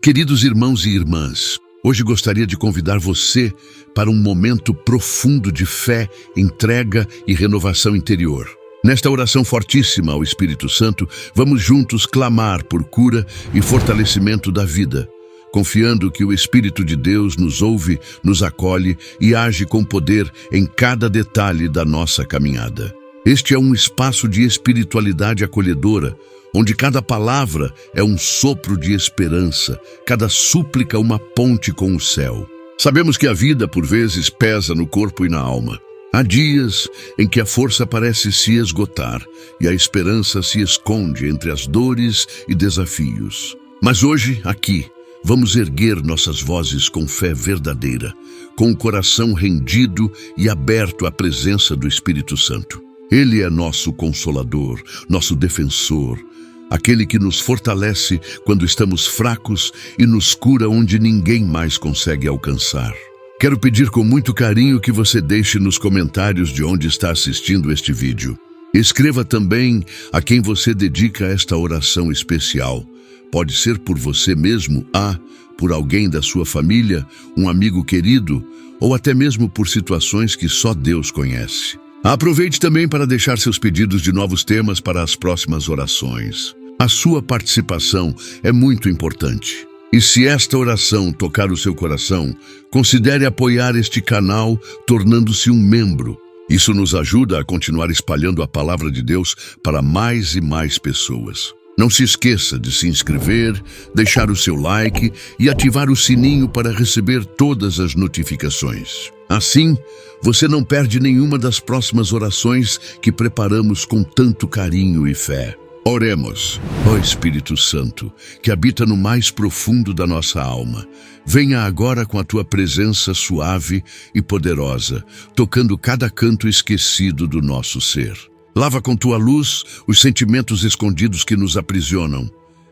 Queridos irmãos e irmãs, hoje gostaria de convidar você para um momento profundo de fé, entrega e renovação interior. Nesta oração fortíssima ao Espírito Santo, vamos juntos clamar por cura e fortalecimento da vida, confiando que o Espírito de Deus nos ouve, nos acolhe e age com poder em cada detalhe da nossa caminhada. Este é um espaço de espiritualidade acolhedora, onde cada palavra é um sopro de esperança, cada súplica uma ponte com o céu. Sabemos que a vida, por vezes, pesa no corpo e na alma. Há dias em que a força parece se esgotar e a esperança se esconde entre as dores e desafios. Mas hoje, aqui, vamos erguer nossas vozes com fé verdadeira, com o coração rendido e aberto à presença do Espírito Santo. Ele é nosso consolador, nosso defensor, aquele que nos fortalece quando estamos fracos e nos cura onde ninguém mais consegue alcançar. Quero pedir com muito carinho que você deixe nos comentários de onde está assistindo este vídeo. Escreva também a quem você dedica esta oração especial. Pode ser por você mesmo, por alguém da sua família, um amigo querido, ou até mesmo por situações que só Deus conhece. Aproveite também para deixar seus pedidos de novos temas para as próximas orações. A sua participação é muito importante. E se esta oração tocar o seu coração, considere apoiar este canal tornando-se um membro. Isso nos ajuda a continuar espalhando a palavra de Deus para mais e mais pessoas. Não se esqueça de se inscrever, deixar o seu like e ativar o sininho para receber todas as notificações. Assim, você não perde nenhuma das próximas orações que preparamos com tanto carinho e fé. Oremos. Ó Espírito Santo, que habita no mais profundo da nossa alma, venha agora com a tua presença suave e poderosa, tocando cada canto esquecido do nosso ser. Lava com tua luz os sentimentos escondidos que nos aprisionam,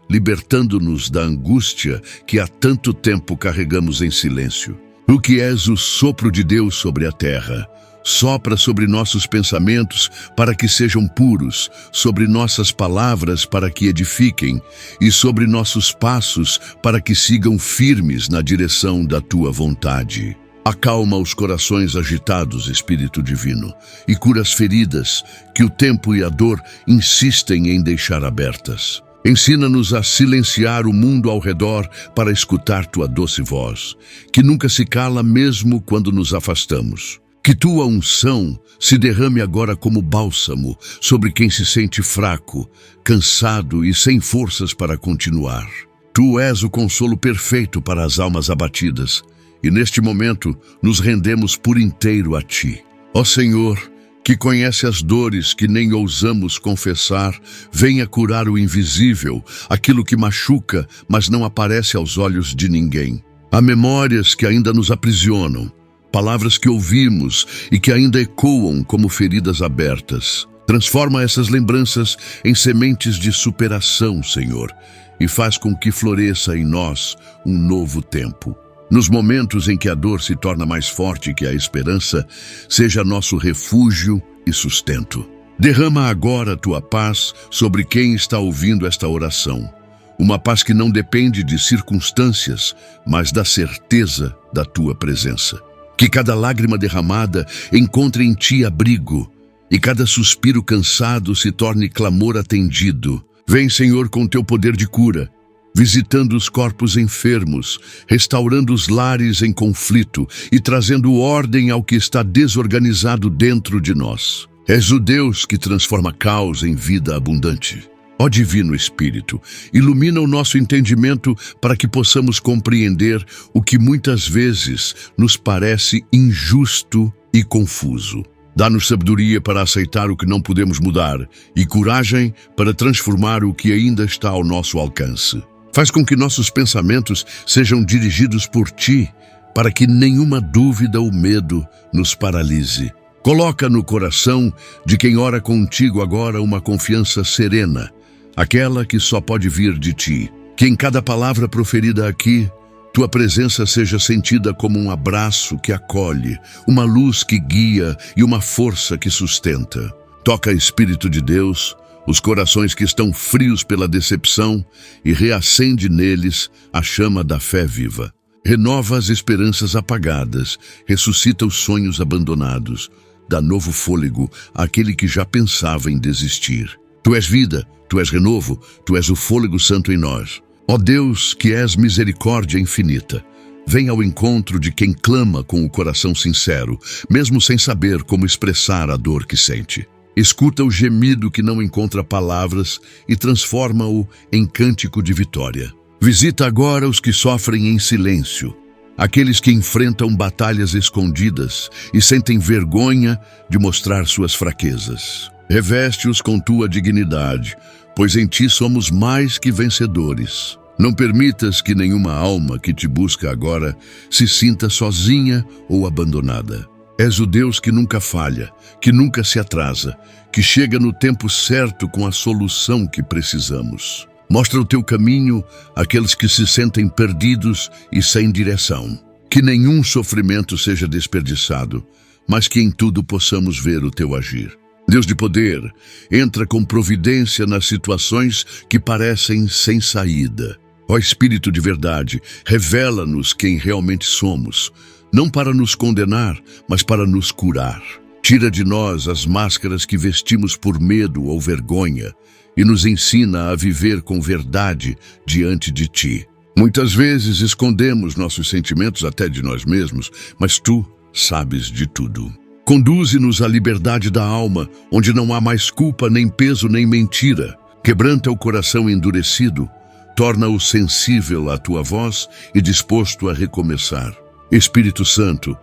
libertando-nos da angústia que há tanto tempo carregamos em silêncio. Tu que és o sopro de Deus sobre a terra, sopra sobre nossos pensamentos para que sejam puros, sobre nossas palavras para que edifiquem e sobre nossos passos para que sigam firmes na direção da tua vontade. Acalma os corações agitados, Espírito Divino, e cura as feridas que o tempo e a dor insistem em deixar abertas. Ensina-nos a silenciar o mundo ao redor para escutar tua doce voz, que nunca se cala mesmo quando nos afastamos. Que tua unção se derrame agora como bálsamo sobre quem se sente fraco, cansado e sem forças para continuar. Tu és o consolo perfeito para as almas abatidas, e neste momento nos rendemos por inteiro a ti. Ó Senhor, que conhece as dores que nem ousamos confessar, venha curar o invisível, aquilo que machuca, mas não aparece aos olhos de ninguém. Há memórias que ainda nos aprisionam, palavras que ouvimos e que ainda ecoam como feridas abertas. Transforma essas lembranças em sementes de superação, Senhor, e faz com que floresça em nós um novo tempo. Nos momentos em que a dor se torna mais forte que a esperança, seja nosso refúgio e sustento. Derrama agora a tua paz sobre quem está ouvindo esta oração. Uma paz que não depende de circunstâncias, mas da certeza da tua presença. Que cada lágrima derramada encontre em ti abrigo, e cada suspiro cansado se torne clamor atendido. Vem, Senhor, com teu poder de cura, visitando os corpos enfermos, restaurando os lares em conflito e trazendo ordem ao que está desorganizado dentro de nós. És o Deus que transforma caos em vida abundante. Ó Divino Espírito, ilumina o nosso entendimento para que possamos compreender o que muitas vezes nos parece injusto e confuso. Dá-nos sabedoria para aceitar o que não podemos mudar e coragem para transformar o que ainda está ao nosso alcance. Faz com que nossos pensamentos sejam dirigidos por ti, para que nenhuma dúvida ou medo nos paralise. Coloca no coração de quem ora contigo agora uma confiança serena, aquela que só pode vir de ti. Que em cada palavra proferida aqui, tua presença seja sentida como um abraço que acolhe, uma luz que guia e uma força que sustenta. Toca, Espírito de Deus, os corações que estão frios pela decepção e reacende neles a chama da fé viva. Renova as esperanças apagadas, ressuscita os sonhos abandonados, dá novo fôlego àquele que já pensava em desistir. Tu és vida, tu és renovo, tu és o fôlego santo em nós. Ó Deus, que és misericórdia infinita, vem ao encontro de quem clama com o coração sincero, mesmo sem saber como expressar a dor que sente. Escuta o gemido que não encontra palavras e transforma-o em cântico de vitória. Visita agora os que sofrem em silêncio, aqueles que enfrentam batalhas escondidas e sentem vergonha de mostrar suas fraquezas. Reveste-os com tua dignidade, pois em ti somos mais que vencedores. Não permitas que nenhuma alma que te busca agora se sinta sozinha ou abandonada. És o Deus que nunca falha, que nunca se atrasa, que chega no tempo certo com a solução que precisamos. Mostra o teu caminho àqueles que se sentem perdidos e sem direção. Que nenhum sofrimento seja desperdiçado, mas que em tudo possamos ver o teu agir. Deus de poder, entra com providência nas situações que parecem sem saída. Ó Espírito de verdade, revela-nos quem realmente somos, não para nos condenar, mas para nos curar. Tira de nós as máscaras que vestimos por medo ou vergonha e nos ensina a viver com verdade diante de ti. Muitas vezes escondemos nossos sentimentos até de nós mesmos, mas tu sabes de tudo. Conduze-nos à liberdade da alma, onde não há mais culpa, nem peso, nem mentira. Quebranta o coração endurecido, torna-o sensível à tua voz e disposto a recomeçar. Espírito Santo,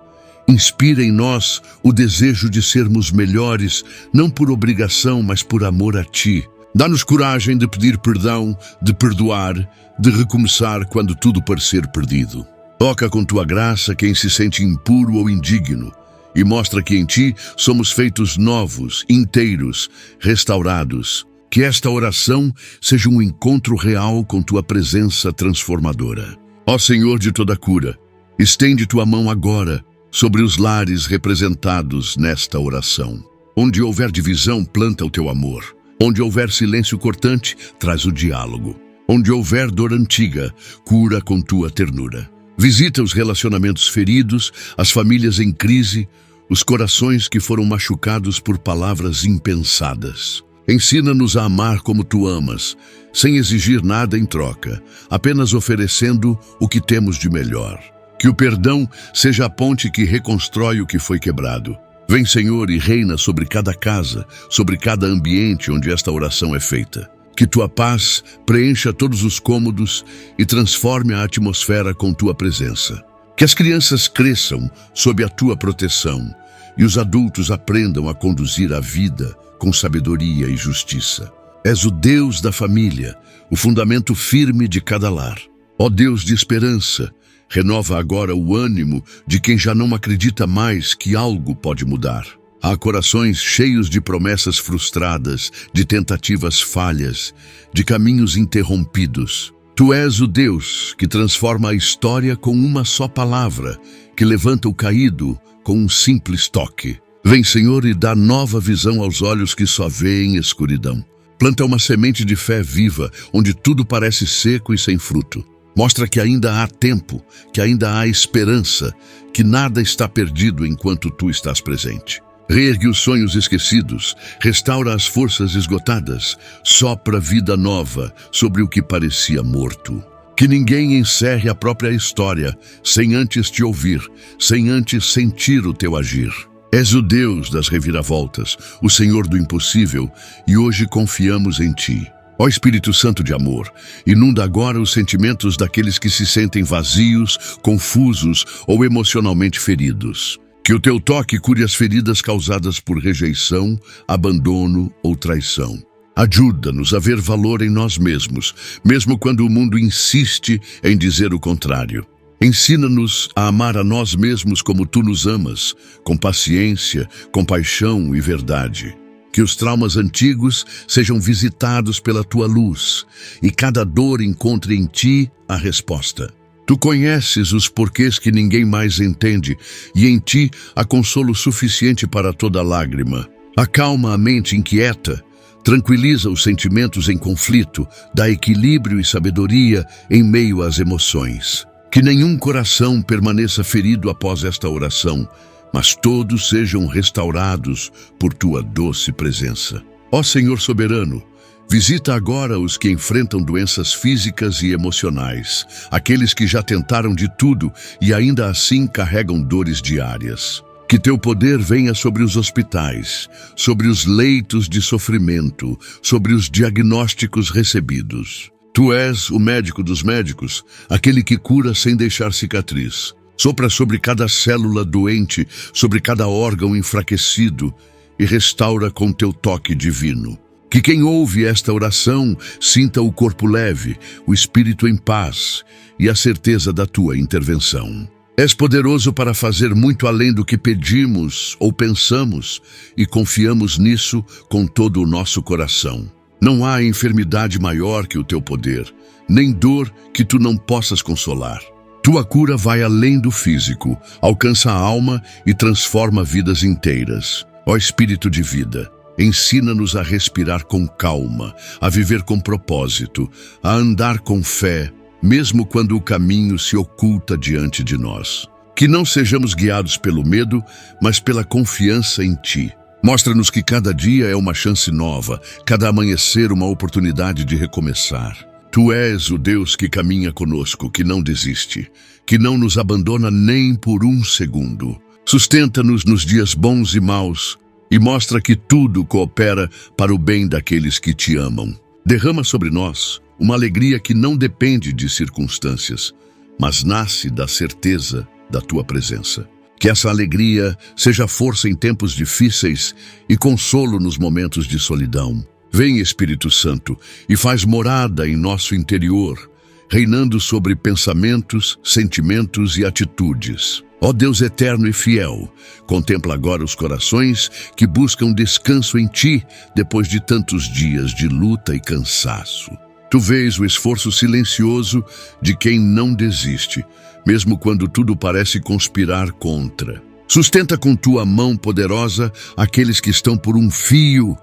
inspira em nós o desejo de sermos melhores, não por obrigação, mas por amor a ti. Dá-nos coragem de pedir perdão, de perdoar, de recomeçar quando tudo parecer perdido. Toca com tua graça quem se sente impuro ou indigno e mostra que em ti somos feitos novos, inteiros, restaurados. Que esta oração seja um encontro real com tua presença transformadora. Ó Senhor de toda cura, estende tua mão agora sobre os lares representados nesta oração. Onde houver divisão, planta o teu amor. Onde houver silêncio cortante, traz o diálogo. Onde houver dor antiga, cura com tua ternura. Visita os relacionamentos feridos, as famílias em crise, os corações que foram machucados por palavras impensadas. Ensina-nos a amar como tu amas, sem exigir nada em troca, apenas oferecendo o que temos de melhor. Que o perdão seja a ponte que reconstrói o que foi quebrado. Vem, Senhor, e reina sobre cada casa, sobre cada ambiente onde esta oração é feita. Que tua paz preencha todos os cômodos e transforme a atmosfera com tua presença. Que as crianças cresçam sob a tua proteção e os adultos aprendam a conduzir a vida com sabedoria e justiça. És o Deus da família, o fundamento firme de cada lar. Ó Deus de esperança, renova agora o ânimo de quem já não acredita mais que algo pode mudar. Há corações cheios de promessas frustradas, de tentativas falhas, de caminhos interrompidos. Tu és o Deus que transforma a história com uma só palavra, que levanta o caído com um simples toque. Vem, Senhor, e dá nova visão aos olhos que só veem escuridão. Planta uma semente de fé viva, onde tudo parece seco e sem fruto. Mostra que ainda há tempo, que ainda há esperança, que nada está perdido enquanto tu estás presente. Reergue os sonhos esquecidos, restaura as forças esgotadas, sopra vida nova sobre o que parecia morto. Que ninguém encerre a própria história sem antes te ouvir, sem antes sentir o teu agir. És o Deus das reviravoltas, o Senhor do impossível, e hoje confiamos em ti. Ó Espírito Santo de amor, inunda agora os sentimentos daqueles que se sentem vazios, confusos ou emocionalmente feridos. Que o teu toque cure as feridas causadas por rejeição, abandono ou traição. Ajuda-nos a ver valor em nós mesmos, mesmo quando o mundo insiste em dizer o contrário. Ensina-nos a amar a nós mesmos como tu nos amas, com paciência, compaixão e verdade. Que os traumas antigos sejam visitados pela tua luz e cada dor encontre em ti a resposta. Tu conheces os porquês que ninguém mais entende e em ti há consolo suficiente para toda lágrima. Acalma a mente inquieta, Tranquiliza os sentimentos em conflito, dá equilíbrio e sabedoria em meio às emoções. Que nenhum coração permaneça ferido após esta oração, mas todos sejam restaurados por tua doce presença. Ó Senhor soberano, visita agora os que enfrentam doenças físicas e emocionais, aqueles que já tentaram de tudo e ainda assim carregam dores diárias. Que teu poder venha sobre os hospitais, sobre os leitos de sofrimento, sobre os diagnósticos recebidos. Tu és o médico dos médicos, aquele que cura sem deixar cicatriz. Sopra sobre cada célula doente, sobre cada órgão enfraquecido e restaura com teu toque divino. Que quem ouve esta oração sinta o corpo leve, o espírito em paz e a certeza da tua intervenção. És poderoso para fazer muito além do que pedimos ou pensamos e confiamos nisso com todo o nosso coração. Não há enfermidade maior que o teu poder, nem dor que tu não possas consolar. Tua cura vai além do físico, alcança a alma e transforma vidas inteiras. Ó Espírito de vida, ensina-nos a respirar com calma, a viver com propósito, a andar com fé, mesmo quando o caminho se oculta diante de nós. Que não sejamos guiados pelo medo, mas pela confiança em Ti. Mostra-nos que cada dia é uma chance nova, cada amanhecer uma oportunidade de recomeçar. Tu és o Deus que caminha conosco, que não desiste, que não nos abandona nem por um segundo. Sustenta-nos nos dias bons e maus e mostra que tudo coopera para o bem daqueles que Te amam. Derrama sobre nós uma alegria que não depende de circunstâncias, mas nasce da certeza da Tua presença. Que essa alegria seja força em tempos difíceis e consolo nos momentos de solidão. Vem, Espírito Santo, e faz morada em nosso interior, reinando sobre pensamentos, sentimentos e atitudes. Ó Deus eterno e fiel, contempla agora os corações que buscam descanso em Ti depois de tantos dias de luta e cansaço. Tu vês o esforço silencioso de quem não desiste, mesmo quando tudo parece conspirar contra. Sustenta com Tua mão poderosa aqueles que estão por um fio,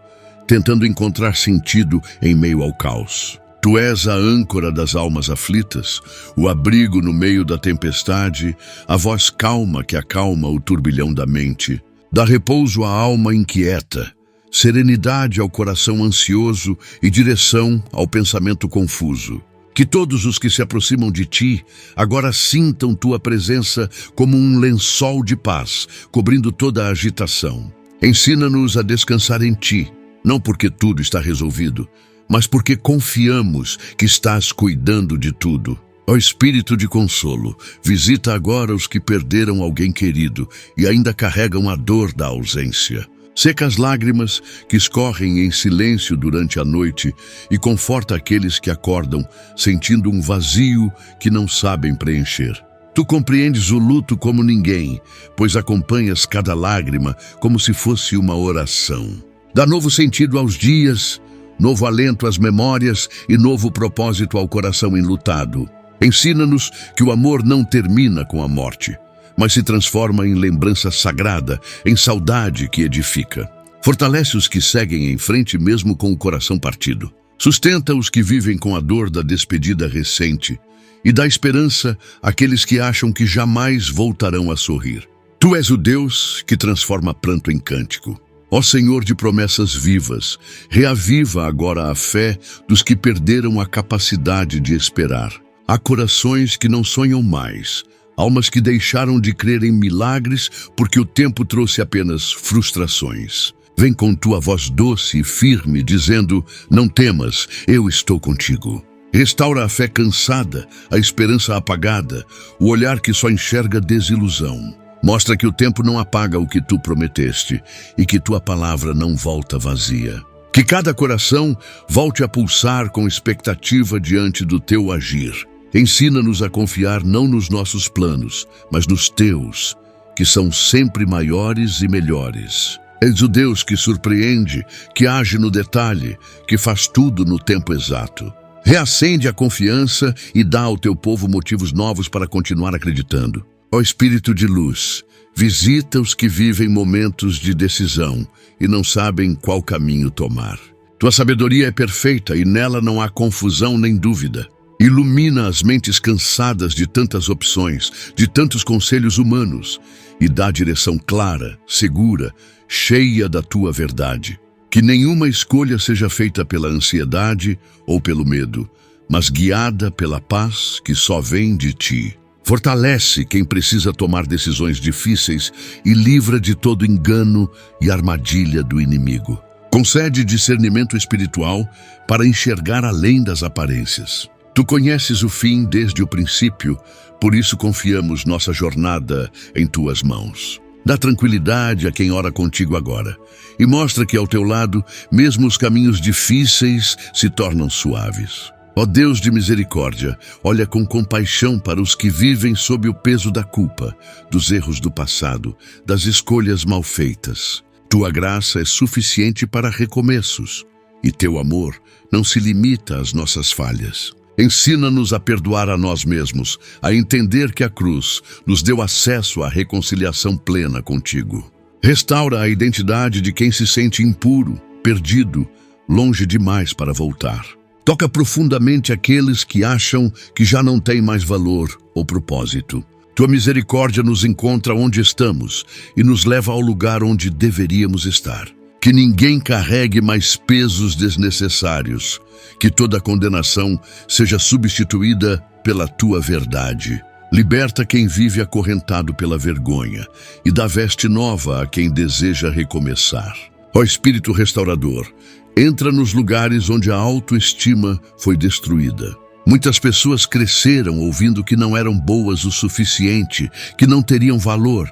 tentando encontrar sentido em meio ao caos. Tu és a âncora das almas aflitas, o abrigo no meio da tempestade, a voz calma que acalma o turbilhão da mente. Dá repouso à alma inquieta, serenidade ao coração ansioso e direção ao pensamento confuso. Que todos os que se aproximam de Ti agora sintam Tua presença como um lençol de paz, cobrindo toda a agitação. Ensina-nos a descansar em Ti, não porque tudo está resolvido, mas porque confiamos que estás cuidando de tudo. Ó Espírito de consolo, visita agora os que perderam alguém querido e ainda carregam a dor da ausência. Seca as lágrimas que escorrem em silêncio durante a noite e conforta aqueles que acordam sentindo um vazio que não sabem preencher. Tu compreendes o luto como ninguém, pois acompanhas cada lágrima como se fosse uma oração. Dá novo sentido aos dias, novo alento às memórias e novo propósito ao coração enlutado. Ensina-nos que o amor não termina com a morte, mas se transforma em lembrança sagrada, em saudade que edifica. Fortalece os que seguem em frente mesmo com o coração partido. Sustenta os que vivem com a dor da despedida recente e dá esperança àqueles que acham que jamais voltarão a sorrir. Tu és o Deus que transforma pranto em cântico. Ó Senhor de promessas vivas, reaviva agora a fé dos que perderam a capacidade de esperar. Há corações que não sonham mais, almas que deixaram de crer em milagres porque o tempo trouxe apenas frustrações. Vem com Tua voz doce e firme, dizendo: não temas, eu estou contigo. Restaura a fé cansada, a esperança apagada, o olhar que só enxerga desilusão. Mostra que o tempo não apaga o que Tu prometeste e que Tua palavra não volta vazia. Que cada coração volte a pulsar com expectativa diante do Teu agir. Ensina-nos a confiar não nos nossos planos, mas nos Teus, que são sempre maiores e melhores. És o Deus que surpreende, que age no detalhe, que faz tudo no tempo exato. Reacende a confiança e dá ao Teu povo motivos novos para continuar acreditando. Ó Espírito de luz, visita os que vivem momentos de decisão e não sabem qual caminho tomar. Tua sabedoria é perfeita e nela não há confusão nem dúvida. Ilumina as mentes cansadas de tantas opções, de tantos conselhos humanos, e dá direção clara, segura, cheia da tua verdade. Que nenhuma escolha seja feita pela ansiedade ou pelo medo, mas guiada pela paz que só vem de ti. Fortalece quem precisa tomar decisões difíceis e livra de todo engano e armadilha do inimigo. Concede discernimento espiritual para enxergar além das aparências. Tu conheces o fim desde o princípio, por isso confiamos nossa jornada em tuas mãos. Dá tranquilidade a quem ora contigo agora e mostra que ao teu lado, mesmo os caminhos difíceis se tornam suaves. Ó Deus de misericórdia, olha com compaixão para os que vivem sob o peso da culpa, dos erros do passado, das escolhas mal feitas. Tua graça é suficiente para recomeços, e teu amor não se limita às nossas falhas. Ensina-nos a perdoar a nós mesmos, a entender que a cruz nos deu acesso à reconciliação plena contigo. Restaura a identidade de quem se sente impuro, perdido, longe demais para voltar. Toca profundamente aqueles que acham que já não têm mais valor ou propósito. Tua misericórdia nos encontra onde estamos e nos leva ao lugar onde deveríamos estar. Que ninguém carregue mais pesos desnecessários, que toda condenação seja substituída pela tua verdade. Liberta quem vive acorrentado pela vergonha e dá veste nova a quem deseja recomeçar. Ó Espírito restaurador, entra nos lugares onde a autoestima foi destruída. Muitas pessoas cresceram ouvindo que não eram boas o suficiente, que não teriam valor,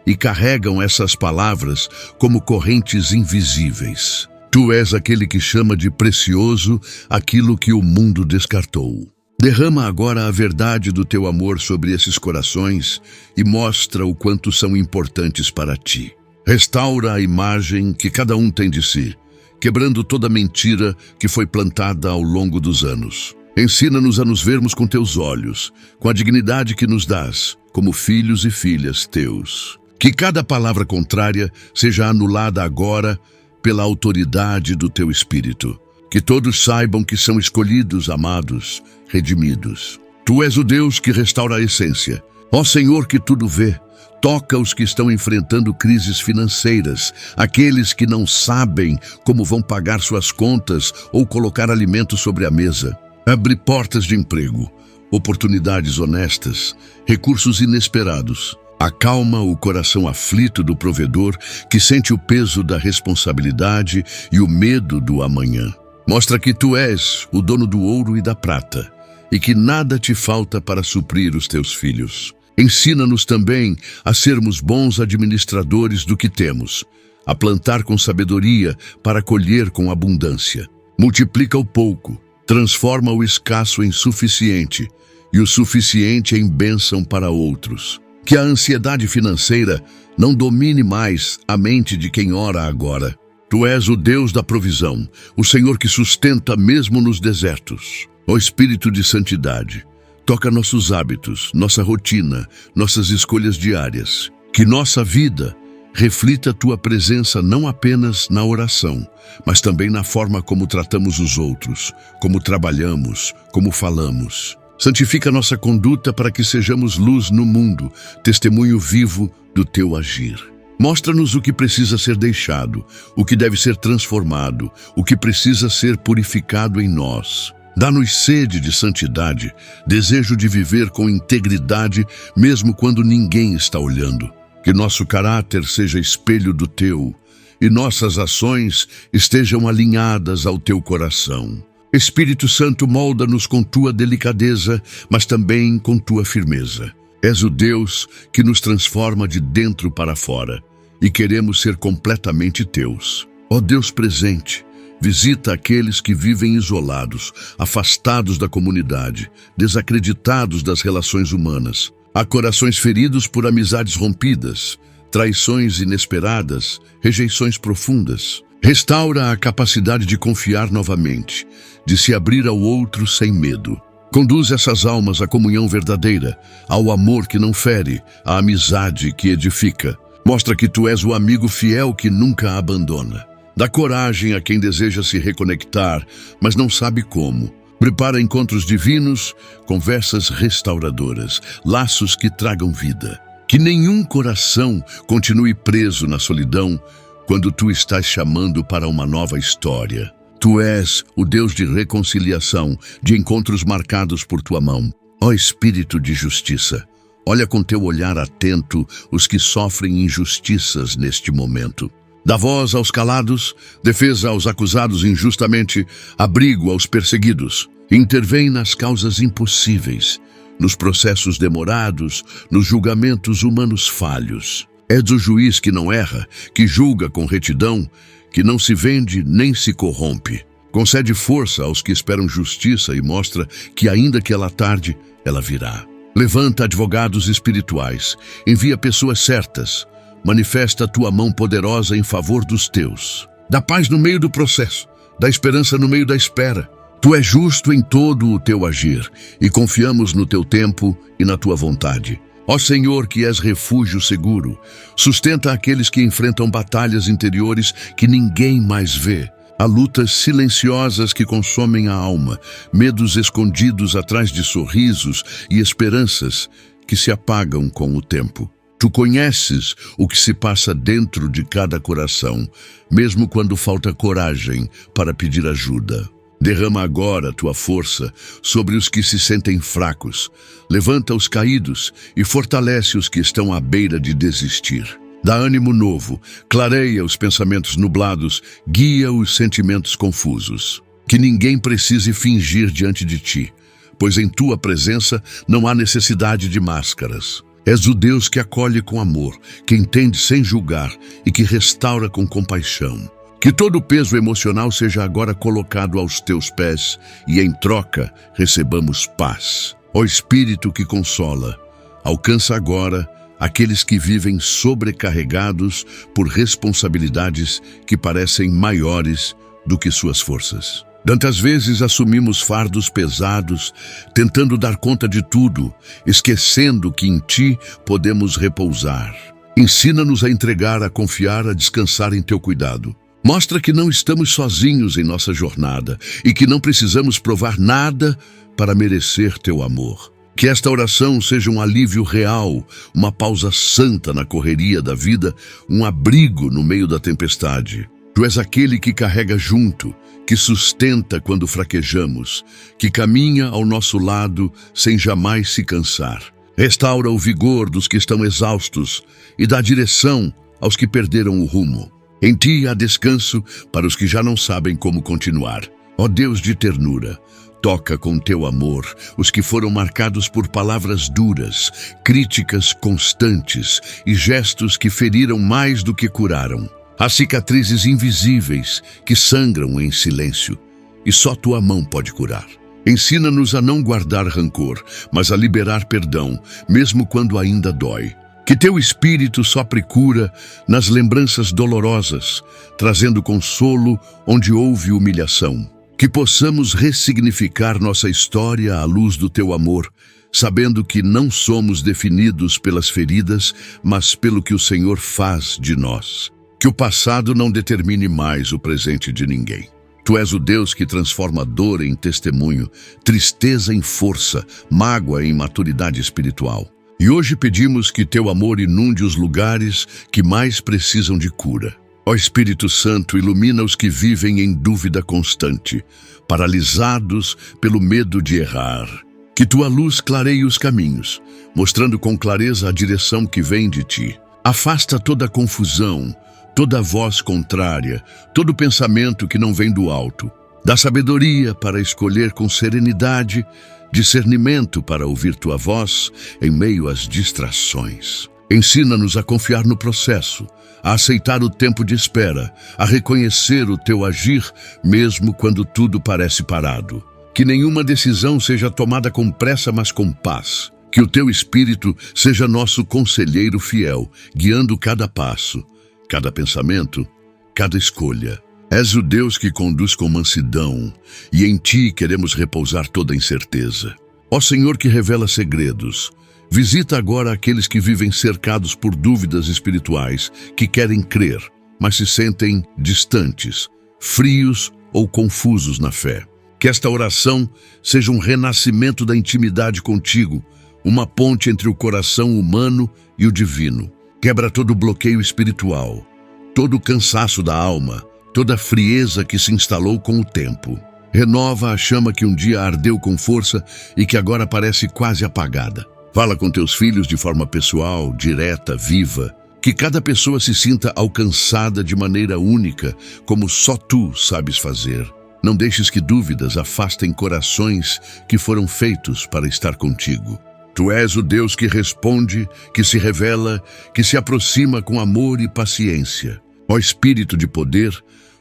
e carregam essas palavras como correntes invisíveis. Tu és aquele que chama de precioso aquilo que o mundo descartou. Derrama agora a verdade do teu amor sobre esses corações e mostra o quanto são importantes para ti. Restaura a imagem que cada um tem de si, quebrando toda mentira que foi plantada ao longo dos anos. Ensina-nos a nos vermos com teus olhos, com a dignidade que nos dás, como filhos e filhas teus. Que cada palavra contrária seja anulada agora pela autoridade do teu Espírito. Que todos saibam que são escolhidos, amados, redimidos. Tu és o Deus que restaura a essência. Ó Senhor que tudo vê, toca os que estão enfrentando crises financeiras, aqueles que não sabem como vão pagar suas contas ou colocar alimento sobre a mesa. Abre portas de emprego, oportunidades honestas, recursos inesperados. Acalma o coração aflito do provedor que sente o peso da responsabilidade e o medo do amanhã. Mostra que tu és o dono do ouro e da prata e que nada te falta para suprir os teus filhos. Ensina-nos também a sermos bons administradores do que temos, a plantar com sabedoria para colher com abundância. Multiplica o pouco, transforma o escasso em suficiente e o suficiente em bênção para outros. Que a ansiedade financeira não domine mais a mente de quem ora agora. Tu és o Deus da provisão, o Senhor que sustenta mesmo nos desertos. Ó Espírito de santidade, toca nossos hábitos, nossa rotina, nossas escolhas diárias. Que nossa vida reflita a tua presença não apenas na oração, mas também na forma como tratamos os outros, como trabalhamos, como falamos. Santifica nossa conduta para que sejamos luz no mundo, testemunho vivo do teu agir. Mostra-nos o que precisa ser deixado, o que deve ser transformado, o que precisa ser purificado em nós. Dá-nos sede de santidade, desejo de viver com integridade, mesmo quando ninguém está olhando. Que nosso caráter seja espelho do teu e nossas ações estejam alinhadas ao teu coração. Espírito Santo, molda-nos com tua delicadeza, mas também com tua firmeza. És o Deus que nos transforma de dentro para fora e queremos ser completamente teus. Ó Deus presente, visita aqueles que vivem isolados, afastados da comunidade, desacreditados das relações humanas. Há corações feridos por amizades rompidas, traições inesperadas, rejeições profundas. Restaura a capacidade de confiar novamente, de se abrir ao outro sem medo. Conduz essas almas à comunhão verdadeira, ao amor que não fere, à amizade que edifica. Mostra que tu és o amigo fiel que nunca abandona. Dá coragem a quem deseja se reconectar, mas não sabe como. Prepara encontros divinos, conversas restauradoras, laços que tragam vida. Que nenhum coração continue preso na solidão quando tu estás chamando para uma nova história. Tu és o Deus de reconciliação, de encontros marcados por tua mão. Ó Espírito de justiça, olha com teu olhar atento os que sofrem injustiças neste momento. Dá voz aos calados, defesa aos acusados injustamente, abrigo aos perseguidos. Intervém nas causas impossíveis, nos processos demorados, nos julgamentos humanos falhos. És o juiz que não erra, que julga com retidão, que não se vende nem se corrompe. Concede força aos que esperam justiça e mostra que, ainda que ela tarde, ela virá. Levanta advogados espirituais, envia pessoas certas, manifesta a tua mão poderosa em favor dos teus. Dá paz no meio do processo, dá esperança no meio da espera. Tu és justo em todo o teu agir, e confiamos no teu tempo e na tua vontade. Ó Senhor, que és refúgio seguro, sustenta aqueles que enfrentam batalhas interiores que ninguém mais vê. Há lutas silenciosas que consomem a alma, medos escondidos atrás de sorrisos e esperanças que se apagam com o tempo. Tu conheces o que se passa dentro de cada coração, mesmo quando falta coragem para pedir ajuda. Derrama agora tua força sobre os que se sentem fracos. Levanta os caídos e fortalece os que estão à beira de desistir. Dá ânimo novo, clareia os pensamentos nublados, guia os sentimentos confusos. Que ninguém precise fingir diante de ti, pois em tua presença não há necessidade de máscaras. És o Deus que acolhe com amor, que entende sem julgar e que restaura com compaixão. Que todo o peso emocional seja agora colocado aos teus pés e, em troca, recebamos paz. Ó Espírito que consola, alcança agora aqueles que vivem sobrecarregados por responsabilidades que parecem maiores do que suas forças. Tantas vezes assumimos fardos pesados, tentando dar conta de tudo, esquecendo que em ti podemos repousar. Ensina-nos a entregar, a confiar, a descansar em teu cuidado. Mostra que não estamos sozinhos em nossa jornada e que não precisamos provar nada para merecer teu amor. Que esta oração seja um alívio real, uma pausa santa na correria da vida, um abrigo no meio da tempestade. Tu és aquele que carrega junto, que sustenta quando fraquejamos, que caminha ao nosso lado sem jamais se cansar. Restaura o vigor dos que estão exaustos e dá direção aos que perderam o rumo. Em ti há descanso para os que já não sabem como continuar. Ó Deus de ternura, toca com teu amor os que foram marcados por palavras duras, críticas constantes e gestos que feriram mais do que curaram. Há cicatrizes invisíveis que sangram em silêncio e só tua mão pode curar. Ensina-nos a não guardar rancor, mas a liberar perdão, mesmo quando ainda dói. Que teu Espírito sopre cura nas lembranças dolorosas, trazendo consolo onde houve humilhação. Que possamos ressignificar nossa história à luz do teu amor, sabendo que não somos definidos pelas feridas, mas pelo que o Senhor faz de nós. Que o passado não determine mais o presente de ninguém. Tu és o Deus que transforma dor em testemunho, tristeza em força, mágoa em maturidade espiritual. E hoje pedimos que teu amor inunde os lugares que mais precisam de cura. Ó Espírito Santo, ilumina os que vivem em dúvida constante, paralisados pelo medo de errar. Que tua luz clareie os caminhos, mostrando com clareza a direção que vem de ti. Afasta toda a confusão, toda voz contrária, todo pensamento que não vem do alto. Dá sabedoria para escolher com serenidade, discernimento para ouvir tua voz em meio às distrações. Ensina-nos a confiar no processo, a aceitar o tempo de espera, a reconhecer o teu agir mesmo quando tudo parece parado. Que nenhuma decisão seja tomada com pressa, mas com paz. Que o teu Espírito seja nosso conselheiro fiel, guiando cada passo, cada pensamento, cada escolha. És o Deus que conduz com mansidão, e em ti queremos repousar toda incerteza. Ó Senhor que revela segredos, visita agora aqueles que vivem cercados por dúvidas espirituais, que querem crer, mas se sentem distantes, frios ou confusos na fé. Que esta oração seja um renascimento da intimidade contigo, uma ponte entre o coração humano e o divino. Quebra todo bloqueio espiritual, todo o cansaço da alma, toda a frieza que se instalou com o tempo. Renova a chama que um dia ardeu com força e que agora parece quase apagada. Fala com teus filhos de forma pessoal, direta, viva. Que cada pessoa se sinta alcançada de maneira única, como só tu sabes fazer. Não deixes que dúvidas afastem corações que foram feitos para estar contigo. Tu és o Deus que responde, que se revela, que se aproxima com amor e paciência. Ó Espírito de poder,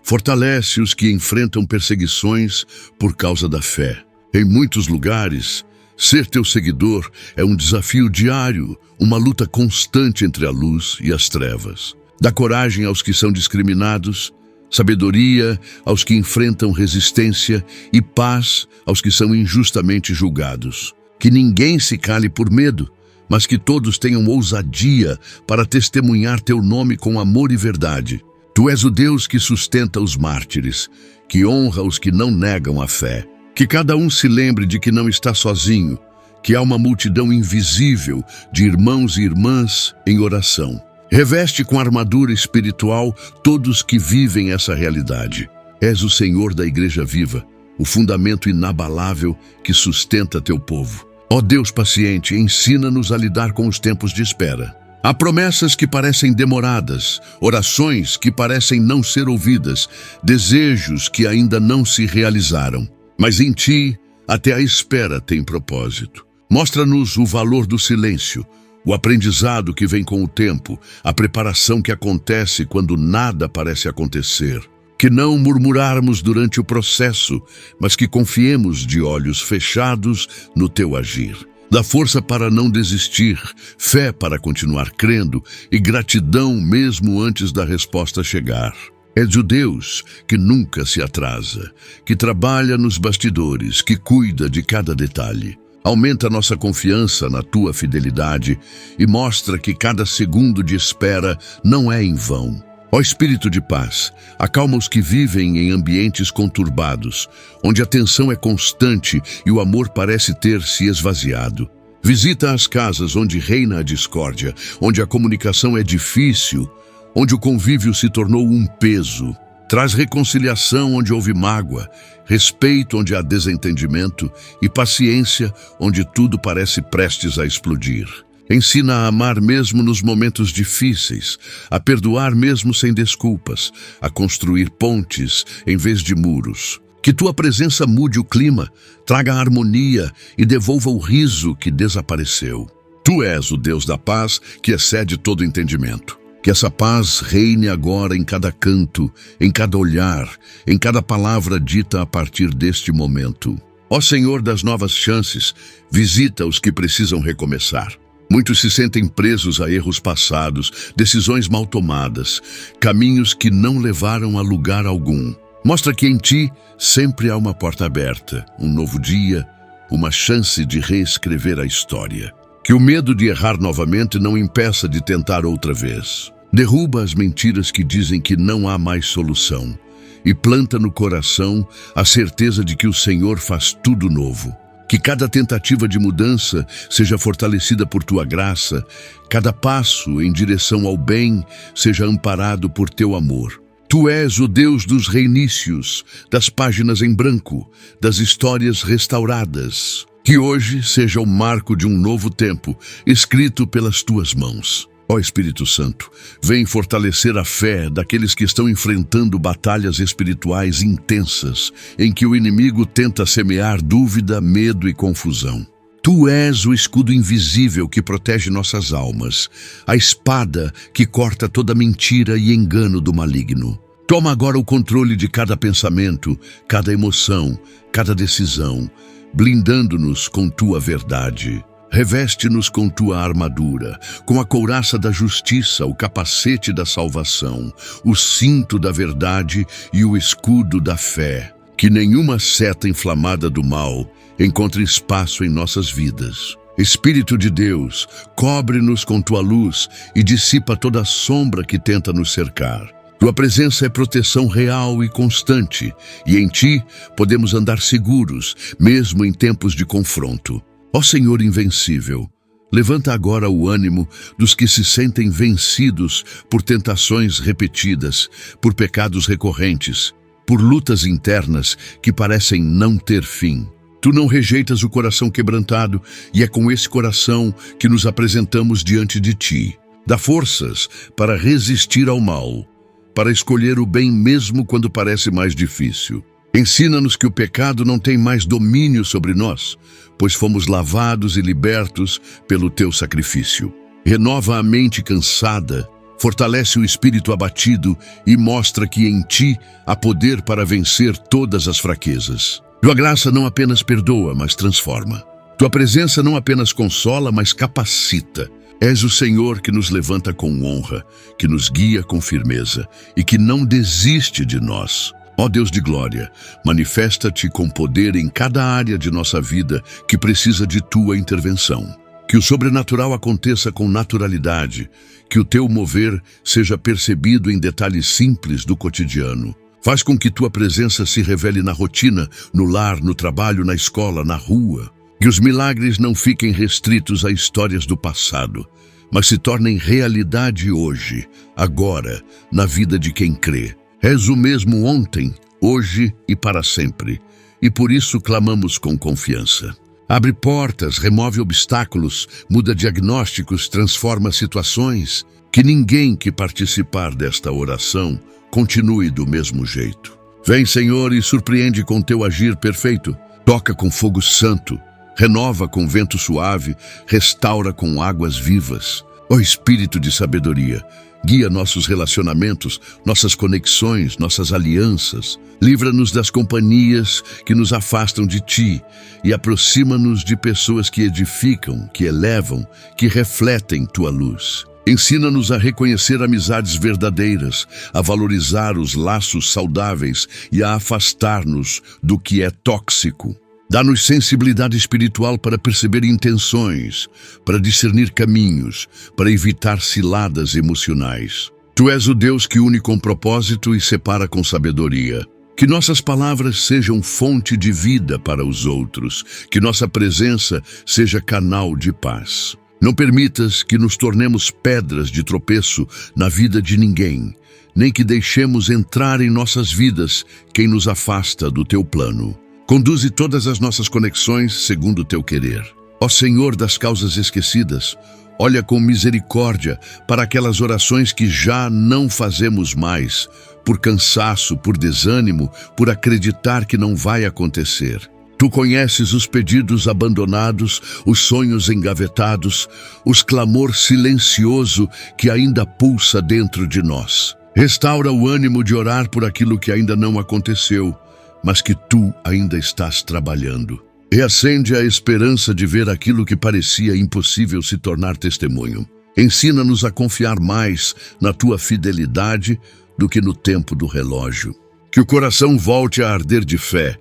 fortalece os que enfrentam perseguições por causa da fé. Em muitos lugares, ser teu seguidor é um desafio diário, uma luta constante entre a luz e as trevas. Dá coragem aos que são discriminados, sabedoria aos que enfrentam resistência e paz aos que são injustamente julgados. Que ninguém se cale por medo, mas que todos tenham ousadia para testemunhar teu nome com amor e verdade. Tu és o Deus que sustenta os mártires, que honra os que não negam a fé. Que cada um se lembre de que não está sozinho, que há uma multidão invisível de irmãos e irmãs em oração. Reveste com armadura espiritual todos que vivem essa realidade. És o Senhor da Igreja Viva, o fundamento inabalável que sustenta teu povo. Ó Deus paciente, ensina-nos a lidar com os tempos de espera. Há promessas que parecem demoradas, orações que parecem não ser ouvidas, desejos que ainda não se realizaram. Mas em ti, até a espera tem propósito. Mostra-nos o valor do silêncio, o aprendizado que vem com o tempo, a preparação que acontece quando nada parece acontecer. Que não murmurarmos durante o processo, mas que confiemos de olhos fechados no teu agir. Dá força para não desistir, fé para continuar crendo e gratidão mesmo antes da resposta chegar. És o Deus que nunca se atrasa, que trabalha nos bastidores, que cuida de cada detalhe. Aumenta nossa confiança na tua fidelidade e mostra que cada segundo de espera não é em vão. Ó Espírito de paz, acalma os que vivem em ambientes conturbados, onde a tensão é constante e o amor parece ter se esvaziado. Visita as casas onde reina a discórdia, onde a comunicação é difícil, onde o convívio se tornou um peso. Traz reconciliação onde houve mágoa, respeito onde há desentendimento e paciência onde tudo parece prestes a explodir. Ensina a amar mesmo nos momentos difíceis, a perdoar mesmo sem desculpas, a construir pontes em vez de muros. Que tua presença mude o clima, traga harmonia e devolva o riso que desapareceu. Tu és o Deus da paz que excede todo entendimento. Que essa paz reine agora em cada canto, em cada olhar, em cada palavra dita a partir deste momento. Ó Senhor das novas chances, visita os que precisam recomeçar. Muitos se sentem presos a erros passados, decisões mal tomadas, caminhos que não levaram a lugar algum. Mostra que em ti sempre há uma porta aberta, um novo dia, uma chance de reescrever a história. Que o medo de errar novamente não impeça de tentar outra vez. Derruba as mentiras que dizem que não há mais solução e planta no coração a certeza de que o Senhor faz tudo novo. Que cada tentativa de mudança seja fortalecida por tua graça, cada passo em direção ao bem seja amparado por teu amor. Tu és o Deus dos reinícios, das páginas em branco, das histórias restauradas. Que hoje seja o marco de um novo tempo, escrito pelas tuas mãos. Ó Espírito Santo, vem fortalecer a fé daqueles que estão enfrentando batalhas espirituais intensas, em que o inimigo tenta semear dúvida, medo e confusão. Tu és o escudo invisível que protege nossas almas, a espada que corta toda mentira e engano do maligno. Toma agora o controle de cada pensamento, cada emoção, cada decisão, blindando-nos com tua verdade. Reveste-nos com tua armadura, com a couraça da justiça, o capacete da salvação, o cinto da verdade e o escudo da fé. Que nenhuma seta inflamada do mal encontre espaço em nossas vidas. Espírito de Deus, cobre-nos com tua luz e dissipa toda a sombra que tenta nos cercar. Tua presença é proteção real e constante, e em Ti podemos andar seguros, mesmo em tempos de confronto. Ó Senhor invencível, levanta agora o ânimo dos que se sentem vencidos por tentações repetidas, por pecados recorrentes, por lutas internas que parecem não ter fim. Tu não rejeitas o coração quebrantado, e é com esse coração que nos apresentamos diante de Ti. Dá forças para resistir ao mal, para escolher o bem mesmo quando parece mais difícil. Ensina-nos que o pecado não tem mais domínio sobre nós, pois fomos lavados e libertos pelo Teu sacrifício. Renova a mente cansada, fortalece o espírito abatido e mostra que em Ti há poder para vencer todas as fraquezas. Tua graça não apenas perdoa, mas transforma. Tua presença não apenas consola, mas capacita. És o Senhor que nos levanta com honra, que nos guia com firmeza e que não desiste de nós. Ó Deus de glória, manifesta-te com poder em cada área de nossa vida que precisa de Tua intervenção. Que o sobrenatural aconteça com naturalidade, que o Teu mover seja percebido em detalhes simples do cotidiano. Faz com que Tua presença se revele na rotina, no lar, no trabalho, na escola, na rua. Que os milagres não fiquem restritos a histórias do passado, mas se tornem realidade hoje, agora, na vida de quem crê. És o mesmo ontem, hoje e para sempre, e por isso clamamos com confiança. Abre portas, remove obstáculos, muda diagnósticos, transforma situações. Que ninguém que participar desta oração continue do mesmo jeito. Vem, Senhor, e surpreende com Teu agir perfeito. Toca com fogo santo, renova com vento suave, restaura com águas vivas. Ó Espírito de sabedoria, guia nossos relacionamentos, nossas conexões, nossas alianças. Livra-nos das companhias que nos afastam de Ti e aproxima-nos de pessoas que edificam, que elevam, que refletem Tua luz. Ensina-nos a reconhecer amizades verdadeiras, a valorizar os laços saudáveis e a afastar-nos do que é tóxico. Dá-nos sensibilidade espiritual para perceber intenções, para discernir caminhos, para evitar ciladas emocionais. Tu és o Deus que une com propósito e separa com sabedoria. Que nossas palavras sejam fonte de vida para os outros, que nossa presença seja canal de paz. Não permitas que nos tornemos pedras de tropeço na vida de ninguém, nem que deixemos entrar em nossas vidas quem nos afasta do Teu plano. Conduze todas as nossas conexões segundo o Teu querer. Ó Senhor das causas esquecidas, olha com misericórdia para aquelas orações que já não fazemos mais, por cansaço, por desânimo, por acreditar que não vai acontecer. Tu conheces os pedidos abandonados, os sonhos engavetados, os clamor silencioso que ainda pulsa dentro de nós. Restaura o ânimo de orar por aquilo que ainda não aconteceu, mas que Tu ainda estás trabalhando. Reacende a esperança de ver aquilo que parecia impossível se tornar testemunho. Ensina-nos a confiar mais na Tua fidelidade do que no tempo do relógio. Que o coração volte a arder de fé